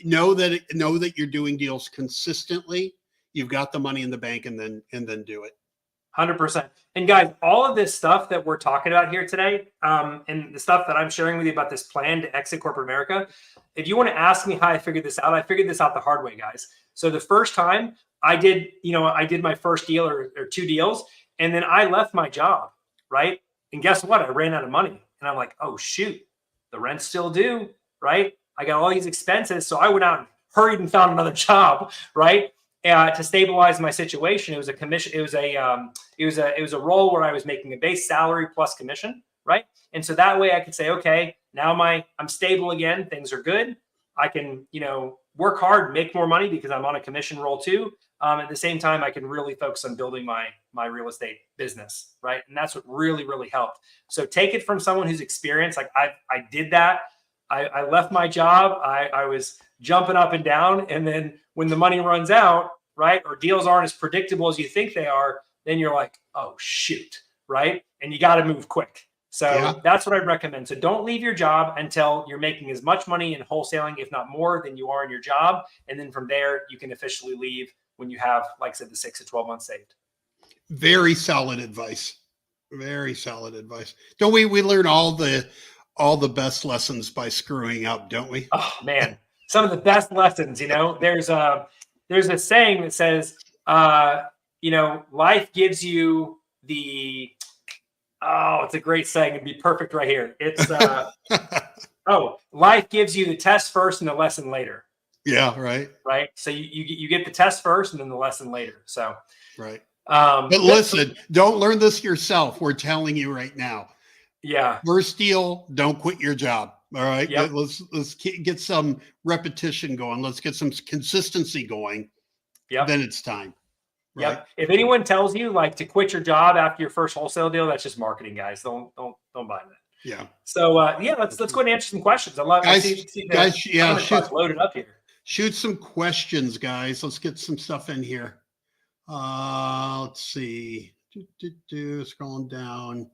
B: Know that you're doing deals consistently. You've got the money in the bank, and then do it.
A: 100%. And guys, all of this stuff that we're talking about here today, and the stuff that I'm sharing with you about this plan to exit corporate America, if you want to ask me how I figured this out, I figured this out the hard way, guys. So the first time I did my first deal or 2 deals, and then I left my job, right? And guess what? I ran out of money, and I'm like, oh shoot, the rent's still due, right? I got all these expenses. So I went out and hurried and found another job, right? To stabilize my situation. It was a commission. It was a role where I was making a base salary plus commission, right? And so that way I could say, okay, now I'm stable again. Things are good. I can, work hard, make more money because I'm on a commission role too. At the same time, I can really focus on building my real estate business, right? And that's what really, really helped. So take it from someone who's experienced. Like I did that. I left my job. I was jumping up and down. And then when the money runs out, right, or deals aren't as predictable as you think they are, then you're like, oh, shoot, right? And you got to move quick. So that's what I'd recommend. So don't leave your job until you're making as much money in wholesaling, if not more, than you are in your job. And then from there, you can officially leave when you have, like I said, the 6 to 12 months saved.
B: Very solid advice. Very solid advice. Don't we learn all the best lessons by screwing up, don't we?
A: Oh man, some of the best lessons, there's a saying that says, life gives you it's a great saying. It'd be perfect right here. It's, life gives you the test first and the lesson later.
B: Yeah. Right.
A: Right. So you get the test first and then the lesson later. So,
B: right. But listen, don't learn this yourself. We're telling you right now.
A: Yeah.
B: First deal, don't quit your job. All right.
A: Yep.
B: Let's get some repetition going. Let's get some consistency going.
A: Yep.
B: Then it's time. Right?
A: Yep. If anyone tells you to quit your job after your first wholesale deal, that's just marketing, guys. Don't buy that. Yeah. So let's go ahead and answer some questions. I love guys. Loaded up here.
B: Shoot some questions, guys. Let's get some stuff in here. Let's see. Scrolling down.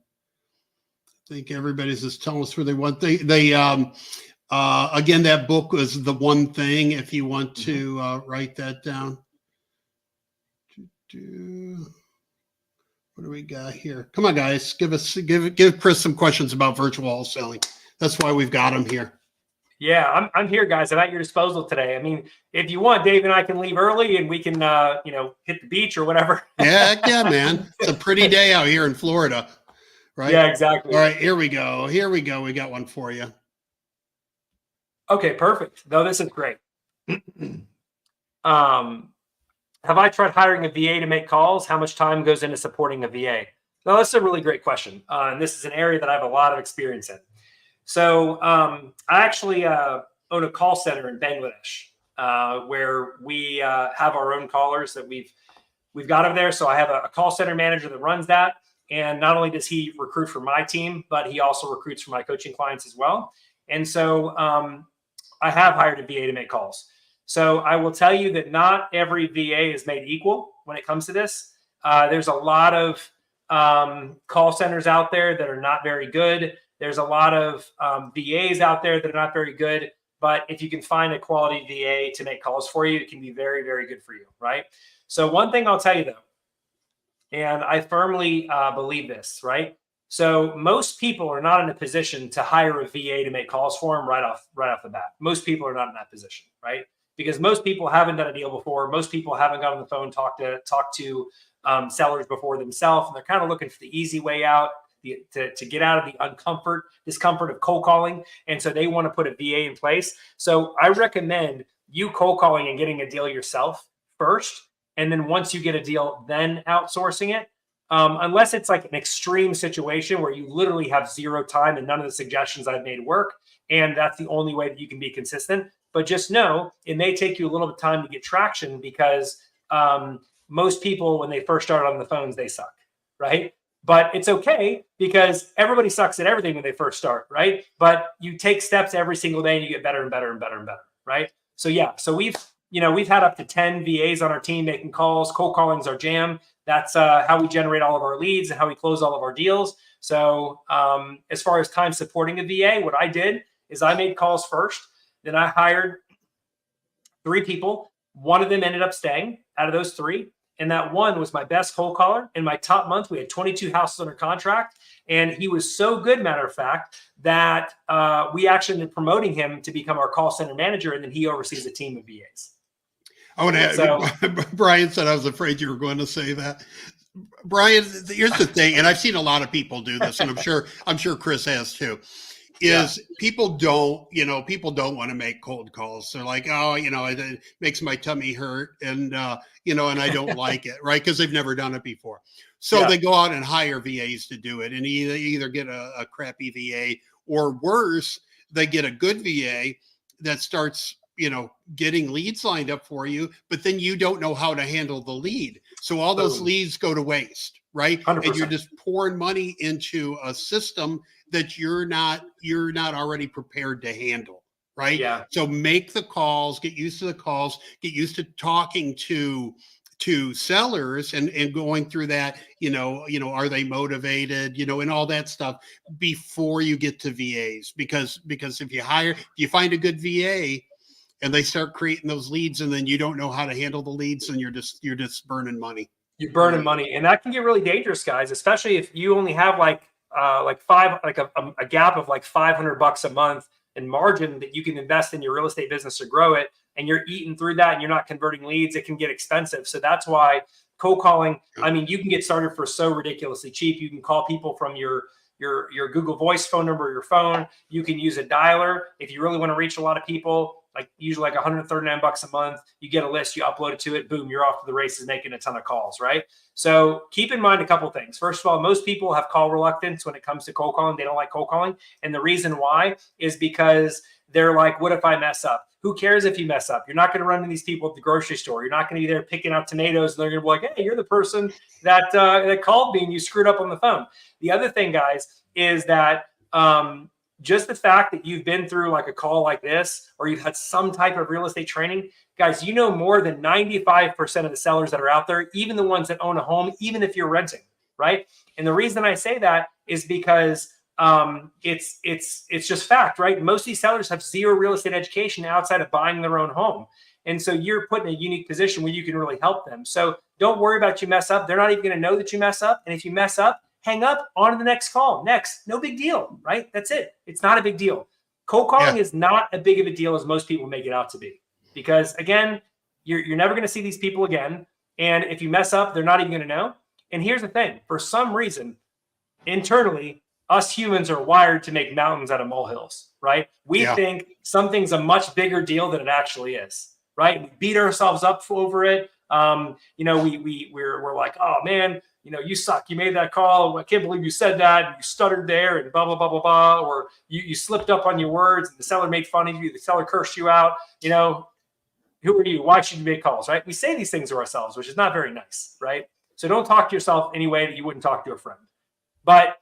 B: I think everybody's just telling us where they want. They again, that book was The One Thing. If you want to write that down. What do we got here? Come on, guys. Give Chris some questions about virtual wholesaling. That's why we've got him here.
A: Yeah, I'm here, guys. I'm at your disposal today. I mean, if you want, Dave and I can leave early and we can, hit the beach or whatever.
B: Yeah, man. It's a pretty day out here in Florida, right?
A: Yeah, exactly.
B: All right, here we go. We got one for you.
A: Okay, perfect. No, this is great. Have I tried hiring a VA to make calls? How much time goes into supporting a VA? No, that's a really great question. And this is an area that I have a lot of experience in. So I actually own a call center in Bangladesh where we have our own callers that we've got over there. So I have a call center manager that runs that. And not only does he recruit for my team, but he also recruits for my coaching clients as well. And so I have hired a VA to make calls. So I will tell you that not every VA is made equal when it comes to this. There's a lot of call centers out there that are not very good. There's a lot of VAs out there that are not very good. But if you can find a quality VA to make calls for you, it can be very, very good for you, right? So one thing I'll tell you though, and I firmly believe this, right? So most people are not in a position to hire a VA to make calls for them right off the bat. Most people are not in that position, right? Because most people haven't done a deal before. Most people haven't got on the phone, talk to sellers before themselves, and they're kind of looking for the easy way out, to get out of the discomfort of cold calling. And so they want to put a VA in place. So I recommend you cold calling and getting a deal yourself first. And then once you get a deal, then outsourcing it. Unless it's like an extreme situation where you literally have zero time and none of the suggestions I've made work. And that's the only way that you can be consistent. But just know it may take you a little bit of time to get traction because most people, when they first start on the phones, they suck, right? But it's okay because everybody sucks at everything when they first start, right? But you take steps every single day and you get better and better and better and better, right? So yeah, so we've had up to 10 VAs on our team making calls. Cold calling is our jam. That's how we generate all of our leads and how we close all of our deals. So as far as time supporting a VA, what I did is I made calls first. Then I hired 3 people. One of them ended up staying out of those 3. And that one was my best cold caller. In my top month, we had 22 houses under contract. And he was so good, matter of fact, that we actually ended up promoting him to become our call center manager. And then he oversees a team of VAs.
B: I want to. Brian said I was afraid you were going to say that. Brian, here's the thing, and I've seen a lot of people do this, and I'm sure Chris has too. People don't want to make cold calls. They're like, oh, it makes my tummy hurt, and and I don't like it, right? Because they've never done it before. So they go out and hire VAs to do it, and either get a crappy VA, or worse, they get a good VA that starts getting leads lined up for you, but then you don't know how to handle the lead. So all those leads go to waste, right?
A: 100%.
B: And you're just pouring money into a system that you're not already prepared to handle, right?
A: Yeah.
B: So make the calls, get used to the calls, get used to talking to sellers and going through that, are they motivated, and all that stuff before you get to VAs, because if you find a good VA and they start creating those leads, and then you don't know how to handle the leads, and you're just burning money.
A: You're burning money, and that can get really dangerous, guys. Especially if you only have a gap of like $500 a month in margin that you can invest in your real estate business to grow it, and you're eating through that, and you're not converting leads. It can get expensive. So that's why cold calling. I mean, you can get started for so ridiculously cheap. You can call people from your Google Voice phone number, or your phone. You can use a dialer if you really want to reach a lot of people. Like usually like $139 a month, you get a list, you upload it to it, boom, you're off to the races making a ton of calls, right? So keep in mind a couple of things. First of all, most people have call reluctance when it comes to cold calling. They don't like cold calling. And the reason why is because they're like, what if I mess up? Who cares if you mess up? You're not going to run into these people at the grocery store. You're not going to be there picking out tomatoes. And they're going to be like, hey, you're the person that called me and you screwed up on the phone. The other thing, guys, is that just the fact that you've been through like a call like this, or you've had some type of real estate training, guys, more than 95% of the sellers that are out there, even the ones that own a home, even if you're renting, right? And the reason I say that is because it's just fact, right? Most of these sellers have zero real estate education outside of buying their own home. And so you're put in a unique position where you can really help them. So don't worry about you mess up. They're not even going to know that you mess up. And if you mess up, hang up, on to the next call. Next, no big deal, right? That's it. It's not a big deal. Cold calling is not a big of a deal as most people make it out to be. Because again, you're never going to see these people again. And if you mess up, they're not even going to know. And here's the thing. For some reason, internally, us humans are wired to make mountains out of molehills, right? We think something's a much bigger deal than it actually is, right? We beat ourselves up over it. We're like, oh man, you suck. You made that call. I can't believe you said that. You stuttered there and blah, blah, blah, blah, blah. Or you slipped up on your words and the seller made fun of you. The seller cursed you out. Who are you? Why should you make calls, right? We say these things to ourselves, which is not very nice, right? So don't talk to yourself any way that you wouldn't talk to a friend. But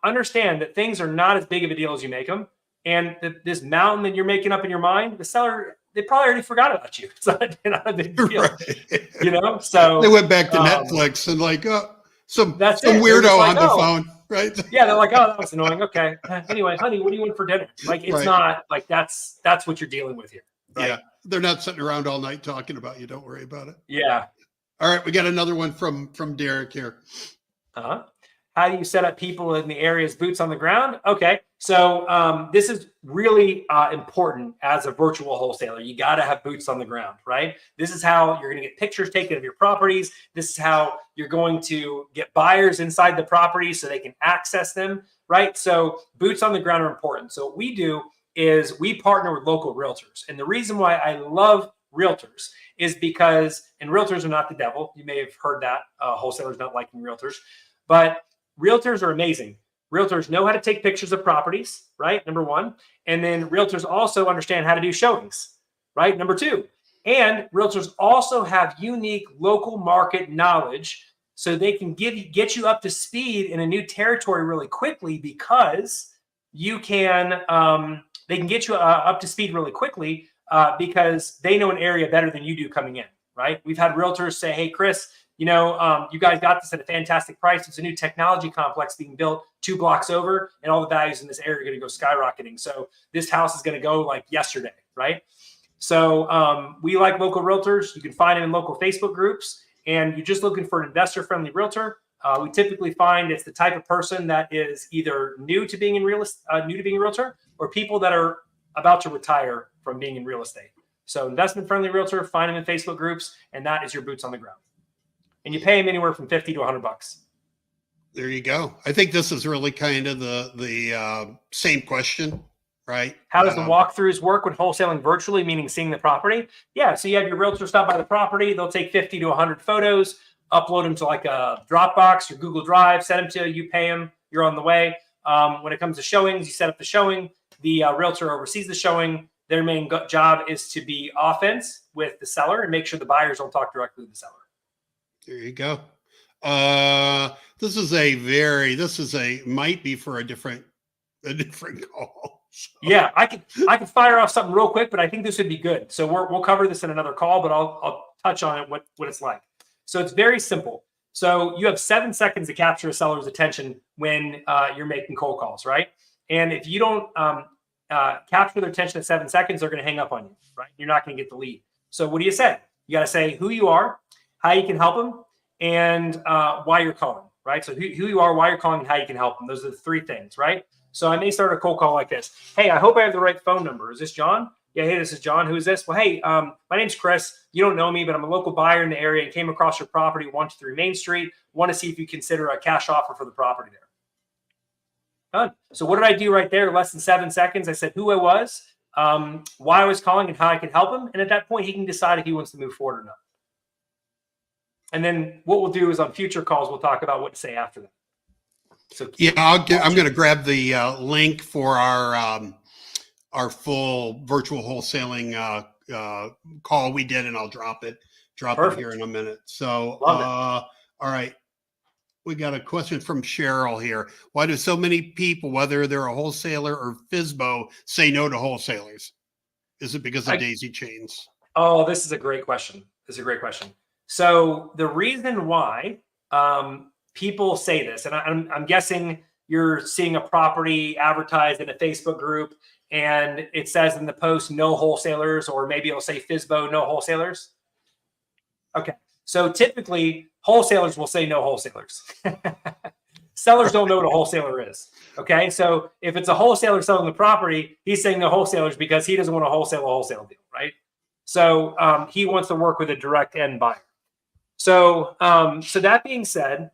A: understand that things are not as big of a deal as you make them. And this mountain that you're making up in your mind, the seller, they probably already forgot about you. It's not a big deal, right. So
B: they went back to Netflix and some weirdo on the phone, right?
A: Yeah, they're like, oh, that was annoying. Okay. Anyway, honey, what do you want for dinner? Like, it's not like that's what you're dealing with here. Right?
B: Yeah, they're not sitting around all night talking about you. Don't worry about it.
A: Yeah.
B: All right, we got another one from Derek here.
A: How do you set up people in the areas boots on the ground? Okay, so this is really important as a virtual wholesaler. You got to have boots on the ground, right? This is how you're going to get pictures taken of your properties. This is how you're going to get buyers inside the property so they can access them, right? So boots on the ground are important. So what we do is we partner with local realtors. And the reason why I love realtors is because, and realtors are not the devil. You may have heard that, wholesalers not liking realtors, but realtors are amazing. Realtors know how to take pictures of properties, right? Number one. And then realtors also understand how to do showings, right? Number two. And realtors also have unique local market knowledge so they can get you up to speed in a new territory really quickly because you can, they can get you up to speed really quickly because they know an area better than you do coming in, right? We've had realtors say, hey, Chris, you guys got this at a fantastic price. It's a new technology complex being built 2 blocks over, and all the values in this area are going to go skyrocketing. So this house is going to go like yesterday, right? So we like local realtors. You can find them in local Facebook groups, and you're just looking for an investor-friendly realtor. We typically find it's the type of person that is either new to being a realtor, or people that are about to retire from being in real estate. So investment-friendly realtor, find them in Facebook groups, and that is your boots on the ground. And you pay them anywhere from $50 to $100.
B: There you go. I think this is really kind of the same question, right?
A: How does the walkthroughs work when wholesaling virtually, meaning seeing the property? Yeah, so you have your realtor stop by the property. They'll take 50 to 100 photos, upload them to like a Dropbox or Google Drive, send them to you, pay them, you're on the way. When it comes to showings, you set up the showing. The realtor oversees the showing. Their main job is to be offense with the seller and make sure the buyers don't talk directly to the seller.
B: There you go. This might be for a different call. So.
A: Yeah, I could fire off something real quick, but I think this would be good. So we'll cover this in another call, but I'll touch on it, what it's like. So it's very simple. So you have 7 seconds to capture a seller's attention when you're making cold calls, right? And if you don't capture their attention at 7 seconds, they're going to hang up on you, right? You're not going to get the lead. So what do you say? You got to say who you are, how you can help them, and why you're calling, right? So who you are, why you're calling, and how you can help them. Those are the 3 things, right? So I may start a cold call like this. Hey, I hope I have the right phone number. Is this John? Yeah, hey, this is John. Who is this? Well, hey, my name's Chris. You don't know me, but I'm a local buyer in the area and came across your property, 123 Main Street. Want to see if you consider a cash offer for the property there. Done. So what did I do right there? Less than 7 seconds. I said who I was, why I was calling, and how I could help him. And at that point, he can decide if he wants to move forward or not. And then what we'll do is on future calls, we'll talk about what to say after that. So
B: yeah, I'm going to grab the link for our full virtual wholesaling call we did, and I'll drop it here in a minute. So, all right. We got a question from Cheryl here. Why do so many people, whether they're a wholesaler or FSBO, say no to wholesalers? Is it because of daisy chains?
A: Oh, this is a great question. So the reason why people say this, and I'm guessing you're seeing a property advertised in a Facebook group and it says in the post, no wholesalers, or maybe it'll say FSBO, no wholesalers. Okay. So typically wholesalers will say no wholesalers. Sellers don't know what a wholesaler is. Okay. So if it's a wholesaler selling the property, he's saying no wholesalers because he doesn't want to wholesale a wholesale deal, right? So he wants to work with a direct end buyer. So that being said,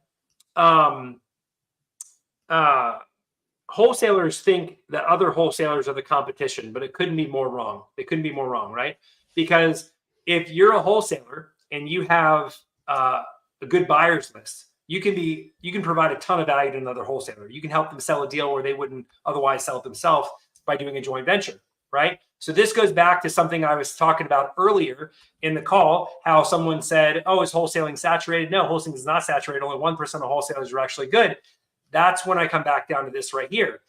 A: wholesalers think that other wholesalers are the competition, but it couldn't be more wrong. They couldn't be more wrong, right? Because if you're a wholesaler and you have a good buyers list, you can provide a ton of value to another wholesaler. You can help them sell a deal where they wouldn't otherwise sell it themselves by doing a joint venture, right? So this goes back to something I was talking about earlier in the call, how someone said, oh, is wholesaling saturated? No, wholesaling is not saturated. Only 1% of wholesalers are actually good. That's when I come back down to this right here.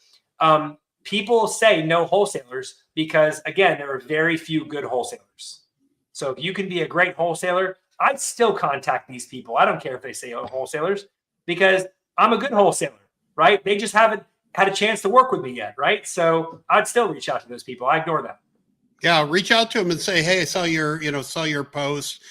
A: People say no wholesalers because, again, there are very few good wholesalers. So if you can be a great wholesaler, I'd still contact these people. I don't care if they say wholesalers, because I'm a good wholesaler, right? They just haven't had a chance to work with me yet, right? So I'd still reach out to those people. I ignore them.
B: Yeah, reach out to them and say, hey, I saw your post.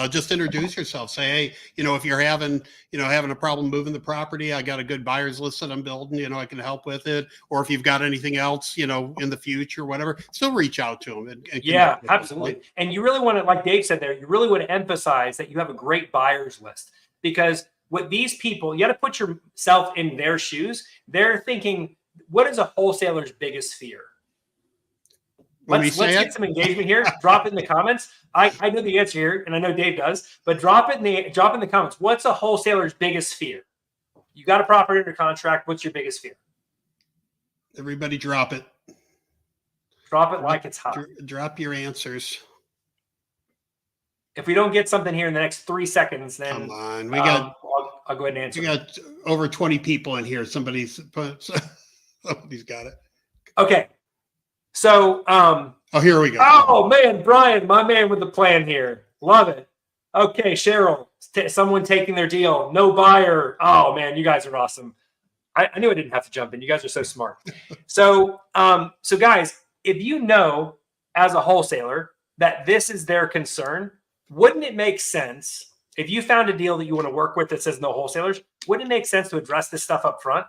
B: Just introduce yourself. Say, hey, if you're having a problem moving the property, I got a good buyer's list that I'm building, I can help with it. Or if you've got anything else, in the future, whatever, still reach out to them. And
A: yeah, absolutely. Them. And you really want to, like Dave said there, you really want to emphasize that you have a great buyer's list, because what these people, you got to put yourself in their shoes. They're thinking, what is a wholesaler's biggest fear? Let's get some engagement here. Drop it in the comments. I know the answer here, and I know Dave does, but drop it in the comments. What's a wholesaler's biggest fear? You got a property under contract. What's your biggest fear?
B: Everybody drop it.
A: Drop it like it's hot.
B: Drop your answers.
A: If we don't get something here in the next 3 seconds, then
B: come on.
A: I'll go ahead and answer.
B: We got over 20 people in here. Somebody's got it.
A: Okay. So,
B: here we go.
A: Oh man, Brian, my man with the plan here. Love it. Okay, Cheryl, someone taking their deal. No buyer. Oh man, you guys are awesome. I knew I didn't have to jump in. You guys are so smart. So guys, if you know as a wholesaler that this is their concern, wouldn't it make sense if you found a deal that you want to work with that says no wholesalers? Wouldn't it make sense to address this stuff up front?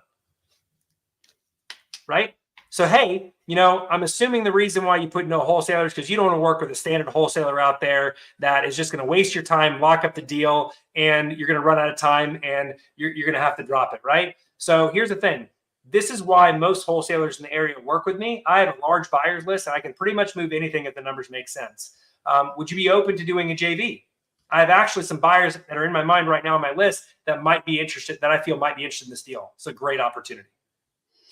A: Right? So, hey, I'm assuming the reason why you put no wholesalers because you don't want to work with a standard wholesaler out there that is just going to waste your time, lock up the deal, and you're going to run out of time and you're going to have to drop it, right? So here's the thing. This is why most wholesalers in the area work with me. I have a large buyers list, and I can pretty much move anything if the numbers make sense. Would you be open to doing a JV? I have actually some buyers that are in my mind right now on my list that might be interested, that I feel might be interested in this deal. It's a great opportunity,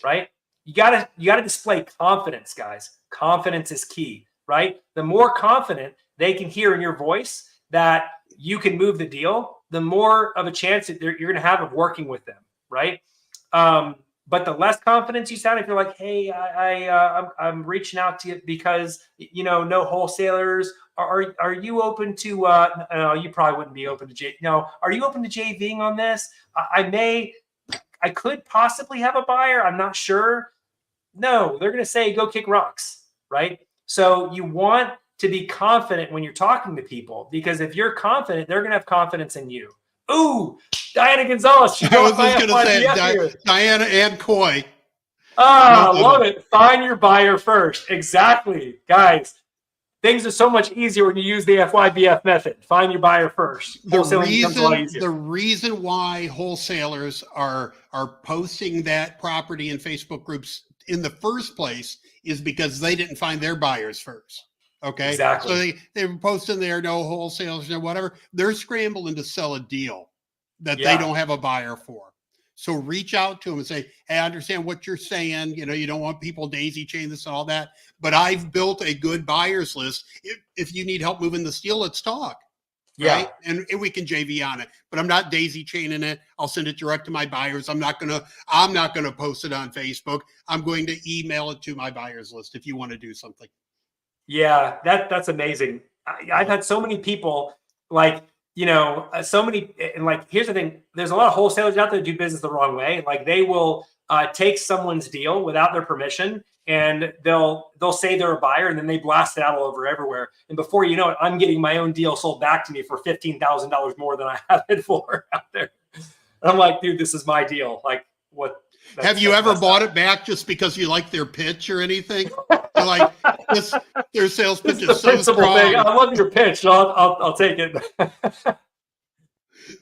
A: right? You gotta display confidence, guys. Confidence is key, right? The more confident they can hear in your voice that you can move the deal, the more of a chance that you're going to have of working with them, right? But the less confidence you sound, if you're like, hey, I'm reaching out to you because no wholesalers. Are you open to? No, you probably wouldn't be open to No, are you open to JVing on this? I could possibly have a buyer. I'm not sure. No, they're going to say, go kick rocks, right? So you want to be confident when you're talking to people, because if you're confident, they're going to have confidence in you. Ooh, Diana Gonzalez. She
B: I was just going to say Diana and Coy.
A: I love it. Find your buyer first. Exactly. Guys, things are so much easier when you use the FYBF method. Find your buyer first.
B: The reason why wholesalers are posting that property in Facebook groups in the first place is because they didn't find their buyers first. Okay.
A: Exactly.
B: So they were posting there, no wholesalers, no whatever. They're scrambling to sell a deal that they don't have a buyer for. So reach out to them and say, hey, I understand what you're saying. You don't want people daisy chain this and all that, but I've built a good buyers list. If you need help moving this deal, let's talk.
A: Yeah.
B: Right? And we can JV on it, but I'm not daisy chaining it. I'll send it direct to my buyers. I'm not going to post it on Facebook. I'm going to email it to my buyers list if you want to do something.
A: Yeah, that's amazing. I've had so many people and here's the thing. There's a lot of wholesalers out there that do business the wrong way. Like they will take someone's deal without their permission, and they'll say they're a buyer, and then they blast it out all over everywhere. And before you know it, I'm getting my own deal sold back to me for $15,000 more than I have it for out there. And I'm like, dude, this is my deal. Like, what?
B: Have you ever bought it back just because you like their pitch or anything? Like their sales pitch is so strong.
A: Thing. I love your pitch. I'll take it.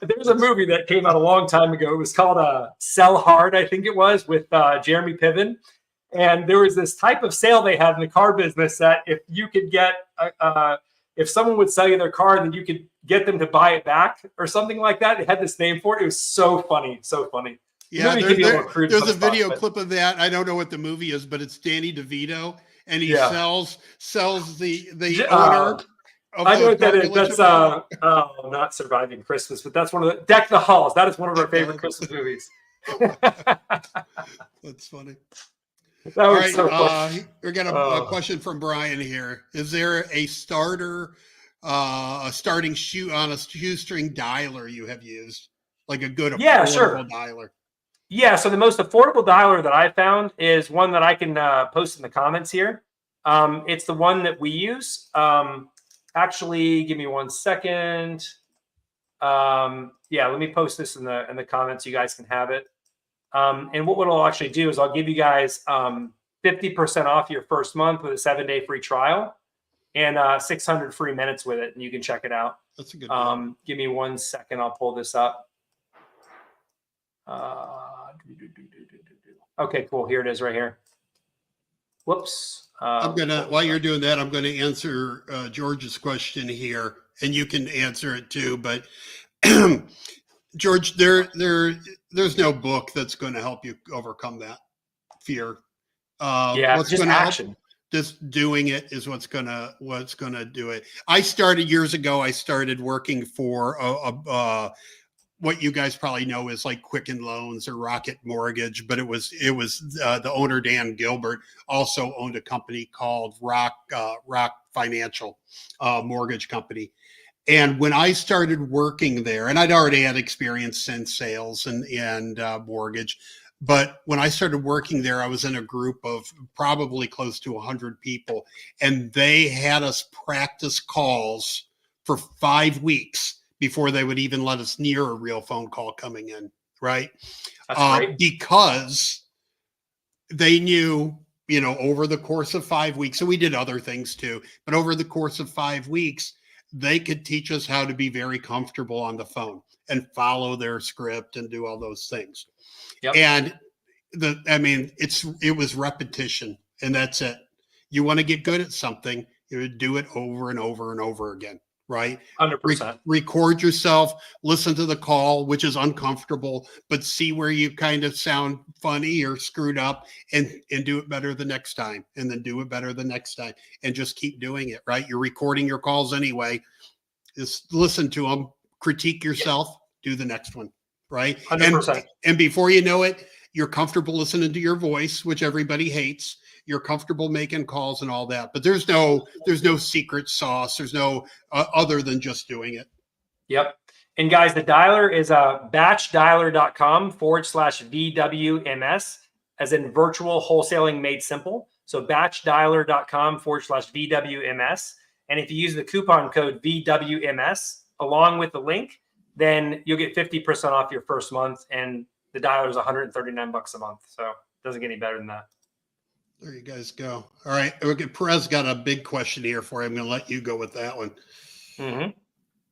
A: There's a movie that came out a long time ago. It was called Sell Hard, I think it was, with Jeremy Piven. And there was this type of sale they had in the car business that if you could get if someone would sell you their car, then you could get them to buy it back or something like that. It had this name for it. It was so funny. So funny.
B: Yeah,
A: There's
B: a video clip of that. I don't know what the movie is, but it's Danny DeVito, and he sells the owner.
A: I know what that is. That's not Surviving Christmas, but that's one of the Deck the Halls. That is one of our favorite Christmas movies.
B: That's funny.
A: That
B: All
A: was
B: right,
A: so funny.
B: we got a question from Brian here. Is there a starting shoe on a shoestring dialer you have used, like a good affordable dialer?
A: Yeah, so the most affordable dialer that I found is one that I can post in the comments here. It's the one that we use. Actually, give me 1 second. Yeah, let me post this in the comments. You guys can have it. And what I'll actually do is I'll give you guys 50% off your first month with a 7-day free trial and 600 free minutes with it, and you can check it out.
B: That's a good deal.
A: Give me 1 second. I'll pull this up. Okay, cool. Here it is right here. Whoops.
B: While you're doing that, I'm gonna answer George's question here, and you can answer it too. But George, there's no book that's going to help you overcome that fear.
A: What's just action.
B: Just doing it is what's gonna do it. I started years ago. I started working for what you guys probably know is like Quicken Loans or Rocket Mortgage, but it was the owner, Dan Gilbert, also owned a company called Rock Financial Mortgage Company. And when I started working there, and I'd already had experience in sales and mortgage, but when I started working there, I was in a group of probably close to 100 people, and they had us practice calls for 5 weeks before they would even let us near a real phone call coming in, right?
A: That's great.
B: Because they knew, over the course of 5 weeks, so we did other things too, but over the course of 5 weeks, they could teach us how to be very comfortable on the phone and follow their script and do all those things. Yep. And it was repetition, and that's it. You want to get good at something, you would do it over and over and over again. Right?
A: 100%.
B: Record yourself, listen to the call, which is uncomfortable, but see where you kind of sound funny or screwed up, and do it better the next time, and then do it better the next time, and just keep doing it, right? You're recording your calls anyway. Just listen to them, critique yourself, do the next one, right?
A: 100%.
B: And before you know it, you're comfortable listening to your voice, which everybody hates. You're comfortable making calls and all that, but there's no secret sauce. There's no other than just doing it.
A: Yep. And guys, the dialer is batchdialer.com/VWMS, as in virtual wholesaling made simple. So batchdialer.com/VWMS. And if you use the coupon code VWMS along with the link, then you'll get 50% off your first month. And the dialer is $139 a month. So it doesn't get any better than that.
B: There you guys go. All right. Okay, Perez got a big question here for you. I'm going to let you go with that one.
A: Mm-hmm.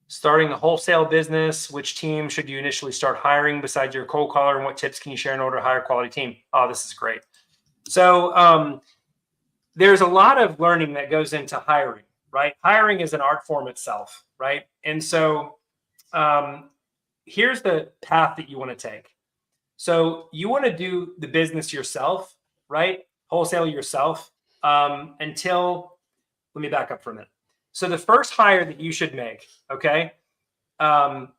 A: Starting a wholesale business, which team should you initially start hiring besides your cold caller, and what tips can you share in order to hire a quality team? Oh, this is great. So there's a lot of learning that goes into hiring, right? Hiring is an art form itself, right? And so here's the path that you want to take. So you want to do the business yourself, right? Wholesale yourself until, let me back up for a minute. So the first hire that you should make, okay,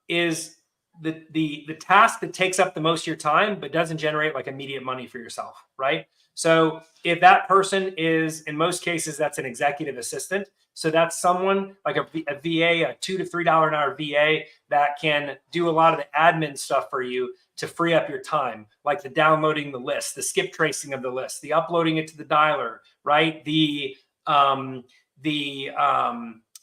A: is the task that takes up the most of your time, but doesn't generate like immediate money for yourself, right? So if that person is, in most cases, that's an executive assistant. So that's someone like a VA, a $2 to $3 an hour VA that can do a lot of the admin stuff for you to free up your time, like the downloading the list, the skip tracing of the list, the uploading it to the dialer, right? The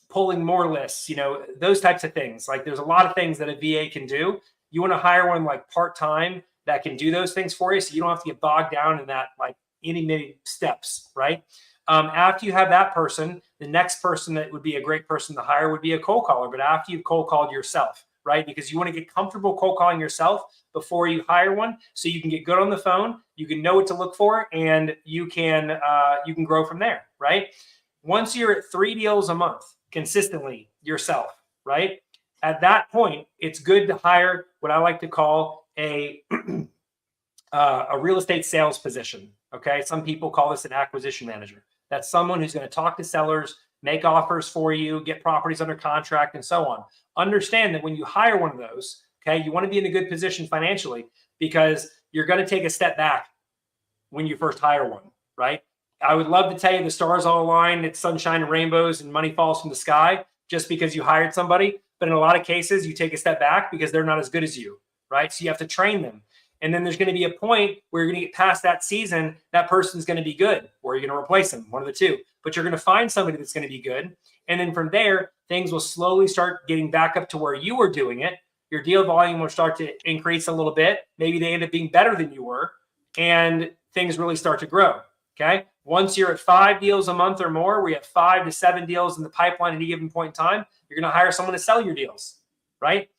A: pulling more lists, those types of things. Like there's a lot of things that a VA can do. You want to hire one like part-time that can do those things for you, so you don't have to get bogged down in that like many steps, right? After you have that person, the next person that would be a great person to hire would be a cold caller, but after you've cold called yourself, right? Because you want to get comfortable cold calling yourself before you hire one, so you can get good on the phone, you can know what to look for, and you can grow from there, right? Once you're at 3 deals a month, consistently yourself, right? At that point, it's good to hire what I like to call a real estate sales position. Okay. Some people call this an acquisition manager. That's someone who's going to talk to sellers, make offers for you, get properties under contract, and so on. Understand that when you hire one of those, okay, you want to be in a good position financially because you're going to take a step back when you first hire one, right? I would love to tell you the stars all align, it's sunshine and rainbows and money falls from the sky just because you hired somebody. But in a lot of cases, you take a step back because they're not as good as you, right? So you have to train them. And then there's going to be a point where you're going to get past that season, that person's going to be good, or you're going to replace them, one of the two. But you're going to find somebody that's going to be good. And then from there, things will slowly start getting back up to where you were doing it. Your deal volume will start to increase a little bit. Maybe they end up being better than you were. And things really start to grow. Okay. Once you're at 5 deals a month or more, we have 5 to 7 deals in the pipeline at any given point in time, you're going to hire someone to sell your deals. Right.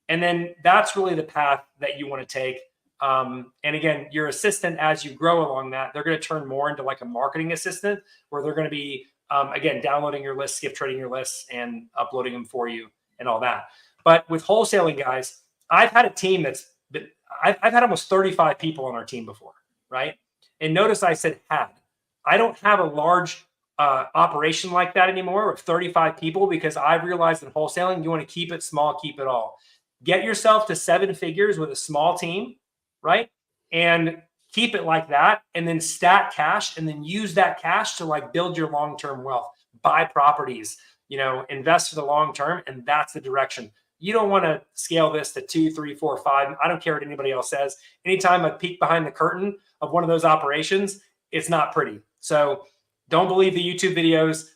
A: And then that's really the path that you want to take. And again, your assistant, as you grow along that, they're going to turn more into like a marketing assistant where they're going to be, again, downloading your lists, skip trading your lists and uploading them for you and all that. But with wholesaling, guys, I've had a team I've had almost 35 people on our team before, right? And notice I said had. I don't have a large operation like that anymore with 35 people because I've realized in wholesaling, you want to keep it small, keep it all. Get yourself to 7 figures with a small team, right? And keep it like that, and then stack cash, and then use that cash to like build your long-term wealth, buy properties, invest for the long term. And that's the direction. You don't want to scale this to 2, 3, 4, 5. I don't care what anybody else says. Anytime I peek behind the curtain of one of those operations, it's not pretty. So don't believe the YouTube videos.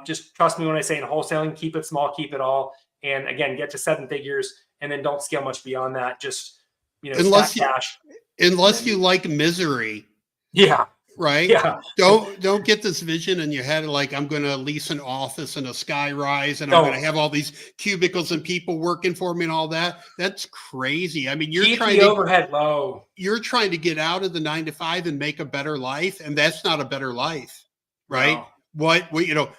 A: Just trust me when I say in wholesaling, keep it small, keep it all. And again, get to 7 figures and then don't scale much beyond that. Just,
B: unless
A: stack cash.
B: Unless you like misery.
A: Yeah.
B: Right.
A: Yeah.
B: Don't get this vision in your head like I'm going to lease an office and a sky rise and I'm going to have all these cubicles and people working for me and all that. That's crazy. I mean,
A: keep the overhead low.
B: You're trying to get out of the 9 to 5 and make a better life, and that's not a better life, right? No.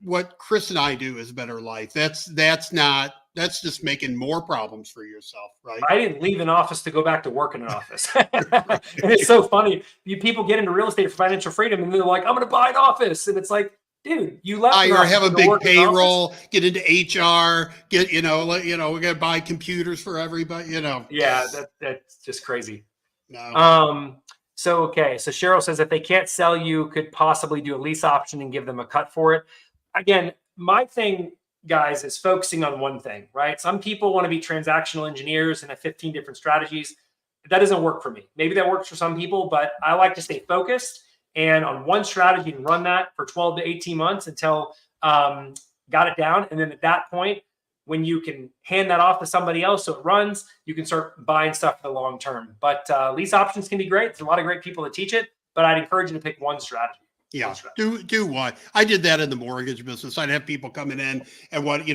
B: What Chris and I do is a better life. That's just making more problems for yourself, right?
A: I didn't leave an office to go back to work in an office. And it's so funny. People get into real estate for financial freedom and they're like, I'm going to buy an office. And it's like, dude, you left.
B: Or have a big payroll, get into HR, we got to buy computers for everybody,
A: Yeah, that's just crazy.
B: No.
A: So Cheryl says if they can't sell you, could possibly do a lease option and give them a cut for it. Again, my thing, guys, is focusing on one thing, right? Some people want to be transactional engineers and have 15 different strategies. That doesn't work for me. Maybe that works for some people, but I like to stay focused and on one strategy and run that for 12 to 18 months until got it down. And then at that point, when you can hand that off to somebody else so it runs, you can start buying stuff for the long term. But lease options can be great. There's a lot of great people that teach it, but I'd encourage you to pick one strategy.
B: Yeah, do one. I did that in the mortgage business. I'd have people coming in and what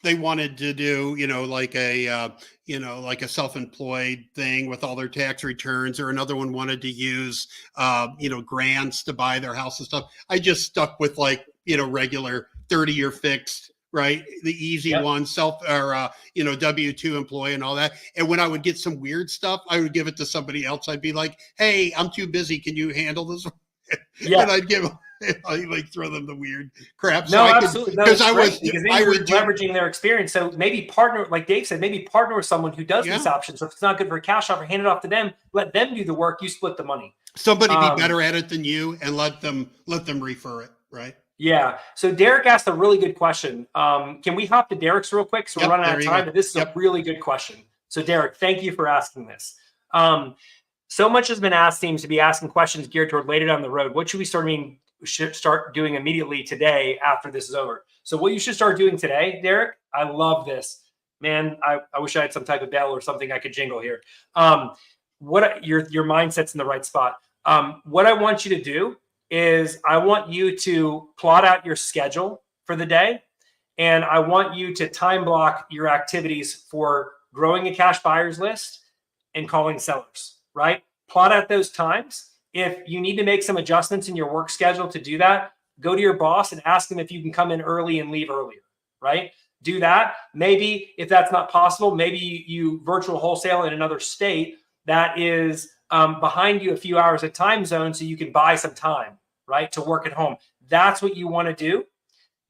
B: they wanted to do, like a self-employed thing with all their tax returns, or another one wanted to use grants to buy their house and stuff. I just stuck with regular 30-year fixed, right? The easy one, W-2 employee and all that. And when I would get some weird stuff, I would give it to somebody else. I'd be like, hey, I'm too busy. Can you handle this? Yeah. And I'd throw them the weird crap.
A: No, absolutely. Because I was leveraging their experience. So maybe partner, like Dave said, partner with someone who does these options. So if it's not good for a cash offer, hand it off to them, let them do the work. You split the money.
B: Somebody be better at it than you and let them refer it. Right.
A: Yeah. So Derek asked a really good question. Can we hop to Derek's real quick? So we're running out of time, but this is a really good question. So Derek, thank you for asking this. So much has been asked, seems to be asking questions geared toward later down the road. What should we start doing immediately today after this is over? So what you should start doing today, Derek, I love this. Man, I wish I had some type of bell or something I could jingle here. Your mindset's in the right spot. What I want you to do is I want you to plot out your schedule for the day. And I want you to time block your activities for growing a cash buyers list and calling sellers. Right? Plot out those times. If you need to make some adjustments in your work schedule to do that, go to your boss and ask them if you can come in early and leave earlier. right? Do that. Maybe if that's not possible, maybe you virtual wholesale in another state that is behind you a few hours of time zone, so you can buy some time, right, to work at home. That's what you want to do.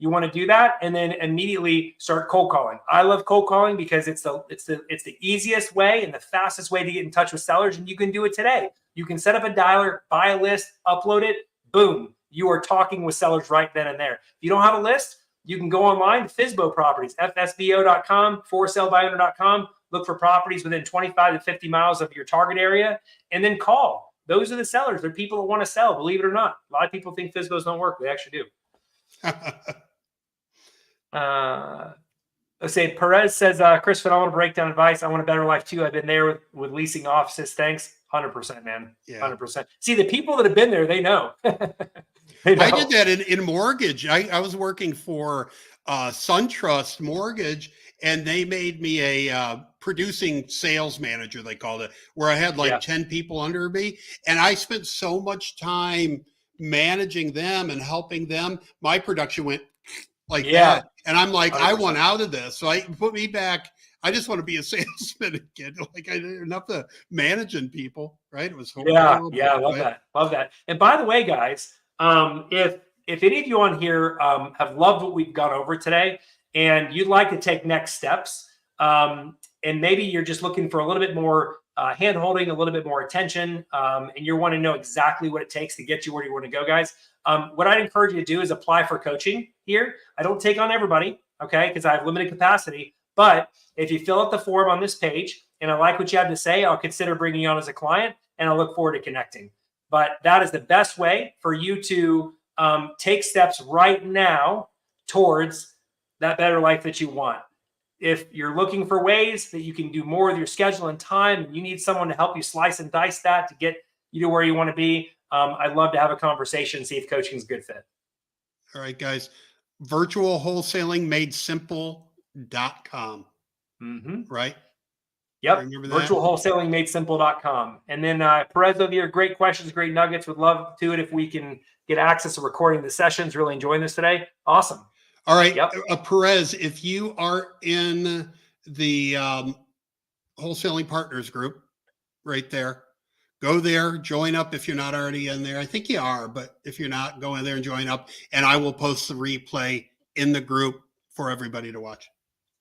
A: You want to do that, and then immediately start cold calling. I love cold calling because it's the easiest way and the fastest way to get in touch with sellers, and you can do it today. You can set up a dialer, buy a list, upload it, boom. You are talking with sellers right then and there. If you don't have a list, you can go online, FSBO Properties, fsbo.com, forsalebyowner.com, look for properties within 25 to 50 miles of your target area, and then call. Those are the sellers. They're people that want to sell, believe it or not. A lot of people think FSBOs don't work. They actually do. Let's say Perez says, Chris, phenomenal breakdown advice. I want a better life too. I've been there with leasing offices. Thanks. 100%, man. Yeah. 100%. See, the people that have been there, they know. They know.
B: I did that in mortgage. I was working for SunTrust Mortgage, and they made me a producing sales manager, they called it, where I had like 10 people under me. And I spent so much time managing them and helping them. My production went like that. And I'm like, 100%. I want out of this. So I put me back. I just want to be a salesman again. Like, I did enough of managing people, right? It was horrible.
A: Yeah, I love that. Love that. And by the way, guys, if any of you on here have loved what we've gone over today, and you'd like to take next steps, and maybe you're just looking for a little bit more hand-holding, a little bit more attention, and you want to know exactly what it takes to get you where you want to go, guys, what I'd encourage you to do is apply for coaching here. I don't take on everybody, okay, because I have limited capacity. But if you fill out the form on this page and I like what you have to say, I'll consider bringing you on as a client, and I look forward to connecting. But that is the best way for you to take steps right now towards that better life that you want. If you're looking for ways that you can do more with your schedule and time, and you need someone to help you slice and dice that to get you to where you want to be, I'd love to have a conversation, see if coaching is a good fit.
B: All right, guys. Virtual Wholesaling Made Simple.com. Right?
A: Yep. Virtual Wholesaling Made Simple.com. And then Perez over here, great questions, great nuggets. Would love to it if we can get access to recording the sessions. Really enjoying this today. Awesome.
B: All right. Perez, if you are in the Wholesaling Partners group right there, go there, join up if you're not already in there. I think you are, but if you're not, go in there and join up, and I will post the replay in the group for everybody to watch.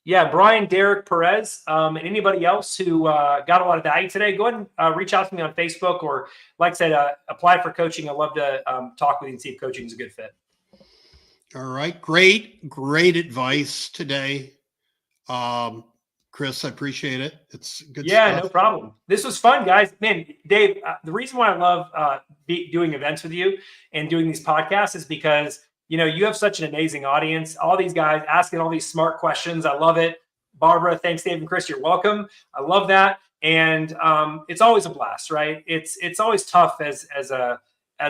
A: Yeah, Brian, Derek, Perez, and anybody else who got a lot of value today, go ahead and reach out to me on Facebook, or like I said, apply for coaching. I'd love to talk with you and see if coaching is a good fit.
B: All right. Great advice today. Chris, I appreciate it. It's good stuff.
A: No problem. This was fun, guys. Man, Dave, the reason why I love doing events with you and doing these podcasts is because you have such an amazing audience. All these guys asking all these smart questions. I love it. Barbara, thanks, Dave and Chris. You're welcome. I love that. And it's always a blast, right? It's always tough as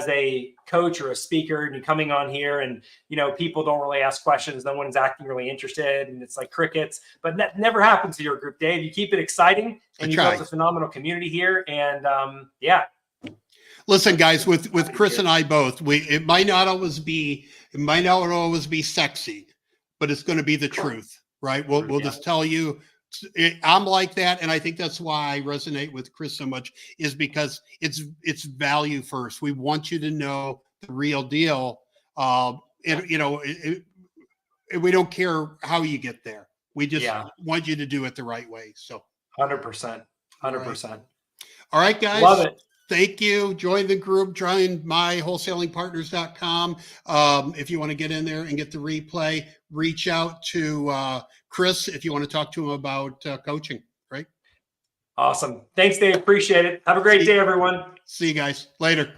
A: a coach or a speaker, and you're coming on here and, people don't really ask questions. No one's acting really interested, and it's like crickets, but that never happens to your group, Dave. You keep it exciting, and you've built a phenomenal community here. And
B: listen, guys, with Chris and I both, it might not always be sexy, but it's going to be the truth, right? We'll just tell you. I'm like that, and I think that's why I resonate with Chris so much, is because it's value first. We want you to know the real deal. We don't care how you get there. We just want you to do it the right way. So
A: 100%.
B: All right, guys.
A: Love it.
B: Thank you. Join the group. Join wholesalingpartners.com. If you want to get in there and get the replay, reach out to Chris if you want to talk to him about coaching. Right?
A: Awesome. Thanks, Dave. Appreciate it. Have a great day, everyone.
B: See you guys later.